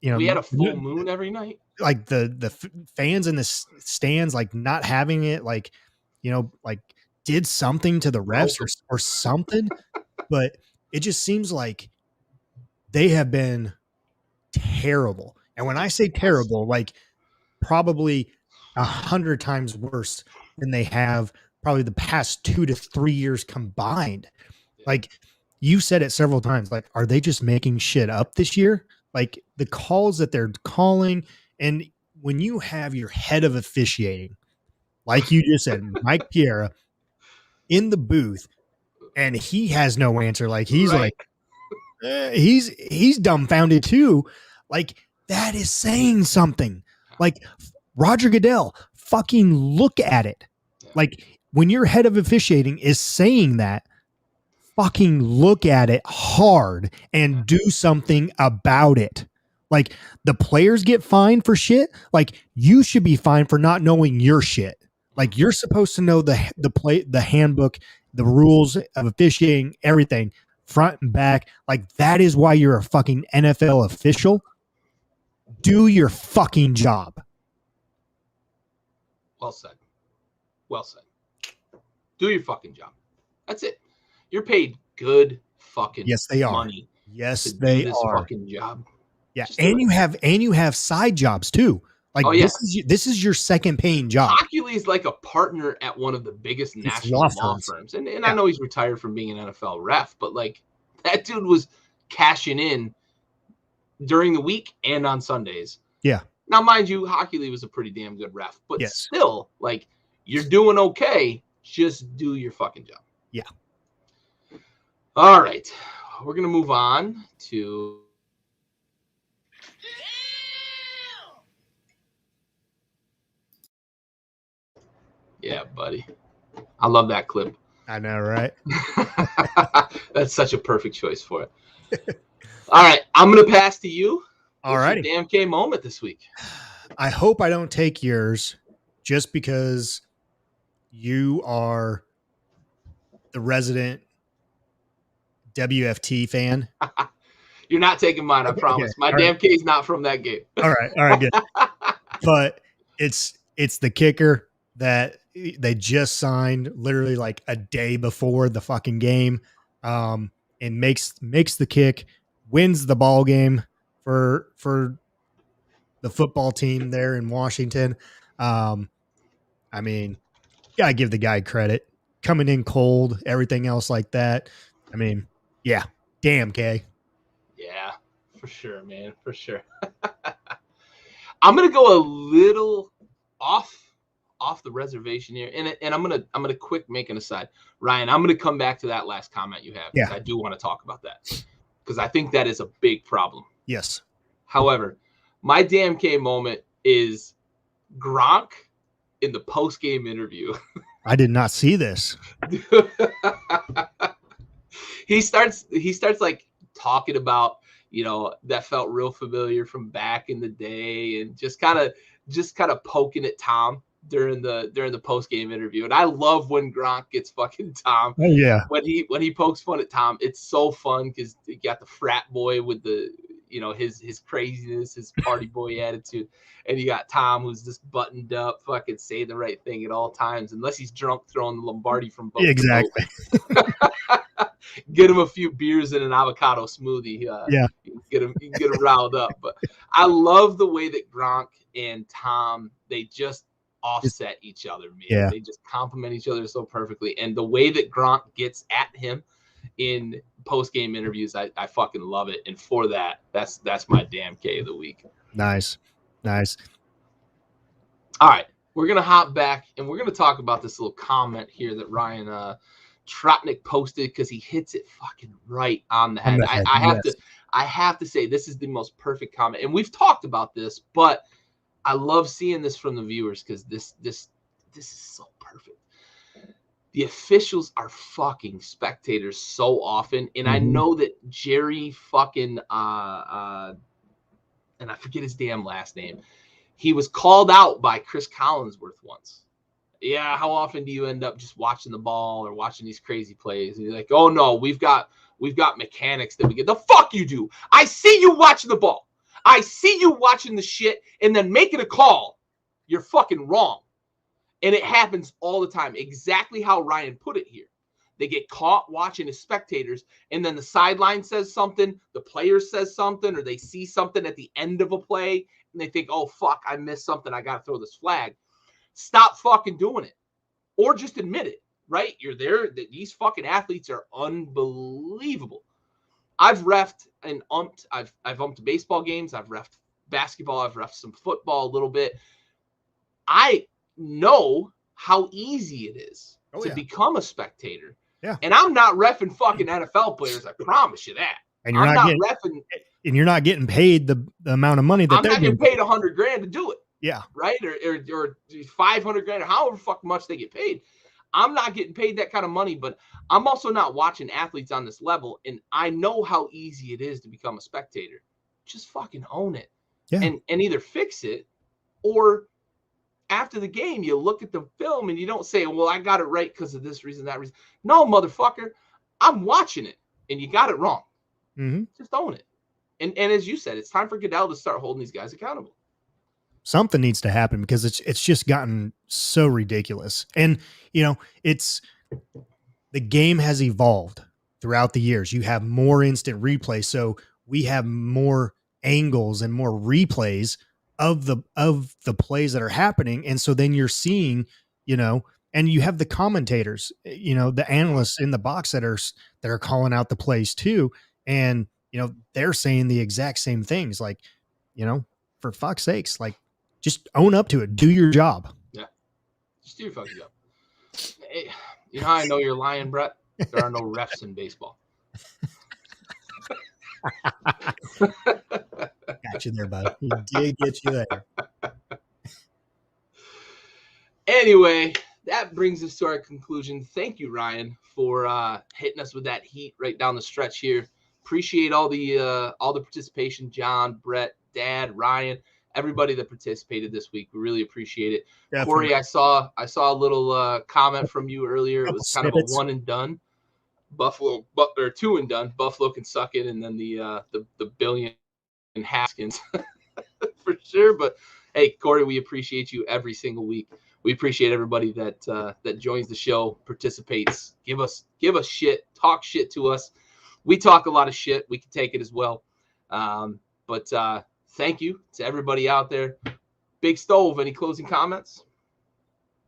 we had a full moon every night. Like the fans in the stands like not having it like like did something to the refs or something, but it just seems like they have been terrible. And when I say terrible, like probably 100 times worse than they have probably the past 2 to 3 years combined. Like you said it several times, like, are they just making shit up this year? Like the calls that they're calling. And when you have your head of officiating, like you just said, Mike Pereira in the booth, and he has no answer. Like he's like, he's dumbfounded too. Like that is saying something. Like Roger Goodell, fucking look at it. Like when your head of officiating is saying that, fucking look at it hard and do something about it. Like the players get fined for shit. Like you should be fined for not knowing your shit. Like you're supposed to know the handbook, the rules of officiating, everything front and back. Like that is why you're a fucking NFL official. Do your fucking job. Well said. Well said. Do your fucking job. That's it. You're paid good fucking money. Yes, to they do this are. Fucking job. Yeah, and you have side jobs too. Like this is your second paying job. Hockley is like a partner at one of the biggest national law firms. And I know he's retired from being an NFL ref, but like that dude was cashing in during the week and on Sundays. Yeah. Now, mind you, Hockley was a pretty damn good ref, but still, like, you're doing okay. Just do your fucking job. Yeah. All right. We're going to move on to... Yeah, buddy. I love that clip. I know, right? That's such a perfect choice for it. All right. I'm going to pass to you. All right. Damn K moment this week. I hope I don't take yours just because you are the resident WFT fan. You're not taking mine, I promise. My damn K is not from that game. All right, good. But it's the kicker that they just signed literally like a day before the fucking game, and makes the kick, wins the ball game for the football team there in Washington. I mean, gotta give the guy credit. Coming in cold, everything else like that. I mean, yeah, damn K. Yeah, for sure, man, for sure. I'm gonna go a little off the reservation here, and I'm gonna quick make an aside, Ryan. I'm gonna come back to that last comment you have. Yeah, I do want to talk about that because I think that is a big problem. Yes. However, my damn K moment is Gronk in the post-game interview. I did not see this. he starts like talking about, that felt real familiar from back in the day, and just kind of poking at Tom during the post-game interview. And I love when Gronk gets fucking Tom. Oh yeah. When he pokes fun at Tom, it's so fun because you got the frat boy with the, his craziness, his party boy attitude, and you got Tom who's just buttoned up, fucking say the right thing at all times, unless he's drunk, throwing the Lombardi from boat. Exactly. Get him a few beers and an avocado smoothie. Yeah. You can get him riled up. But I love the way that Gronk and Tom, they just offset each other, man. Yeah. They just complement each other so perfectly. And the way that Gronk gets at him in post-game interviews, I fucking love it. And for that, that's my damn K of the week. Nice. All right, we're going to hop back, and we're going to talk about this little comment here that Ryan Trotnick posted, because he hits it fucking right on the head. I have to say, this is the most perfect comment. And we've talked about this, but I love seeing this from the viewers, because this is so perfect. The officials are fucking spectators so often. And I know that Jerry fucking, and I forget his damn last name, he was called out by Chris Collinsworth once. Yeah, how often do you end up just watching the ball or watching these crazy plays? And you're like, oh no, we've got mechanics that we get. The fuck you do. I see you watching the ball. I see you watching the shit and then making a call. You're fucking wrong. And it happens all the time. Exactly how Ryan put it here. They get caught watching as spectators, and then the sideline says something, the player says something, or they see something at the end of a play, and they think, oh, fuck, I missed something. I got to throw this flag. Stop fucking doing it. Or just admit it, right? You're there. These fucking athletes are unbelievable. I've reffed and umped. I've umped baseball games. I've reffed basketball. I've reffed some football a little bit. I know how easy it is to become a spectator. Yeah. And I'm not reffing fucking NFL players. I promise you that. And you're not getting paid the amount of money that they're getting paid $100,000 to do it. Yeah. Right. Or $500,000 or however fuck much they get paid. I'm not getting paid that kind of money, but I'm also not watching athletes on this level. And I know how easy it is to become a spectator. Just fucking own it. Yeah. And either fix it, or after the game, you look at the film and you don't say, well, I got it right because of this reason, that reason. No, motherfucker, I'm watching it and you got it wrong. Mm-hmm. Just own it. And as you said, it's time for Goodell to start holding these guys accountable. Something needs to happen, because it's just gotten so ridiculous. And, the game has evolved throughout the years. You have more instant replay. So we have more angles and more replays of the plays that are happening. And so then you're seeing, and you have the commentators, the analysts in the box that are calling out the plays too. And, they're saying the exact same things, like, for fuck's sakes, like, just own up to it. Do your job. Yeah. Just do your fucking job. Hey, you know how I know you're lying, Brett? There are no refs in baseball. Got you there, bud. He did get you there. Anyway, that brings us to our conclusion. Thank you, Ryan, for hitting us with that heat right down the stretch here. Appreciate all the participation, John, Brett, Dad, Ryan, everybody that participated this week. We really appreciate it. Definitely. Corey, I saw a little comment from you earlier. It was kind of a one and done. Buffalo, or two and done. Buffalo can suck it, and then the billion Haskins for sure. But hey, Corey, we appreciate you every single week. We appreciate everybody that joins the show, participates, give us shit, talk shit to us. We talk a lot of shit. We can take it as well. But thank you to everybody out there. Big Stove, any closing comments?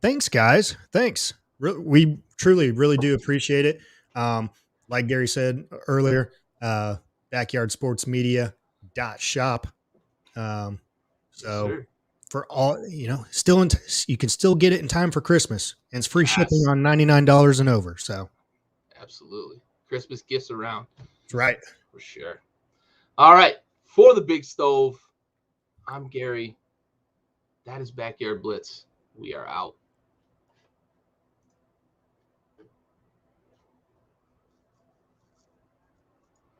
Thanks, guys. Thanks. We truly, really do appreciate it. Like Gary said earlier, backyardsportsmedia.shop. So sure. For all, you can still get it in time for Christmas, and it's free shipping on $99 and over. So absolutely. Christmas gifts around. That's right. For sure. All right. For the big stove, I'm Gary. That is Backyard Blitz. We are out.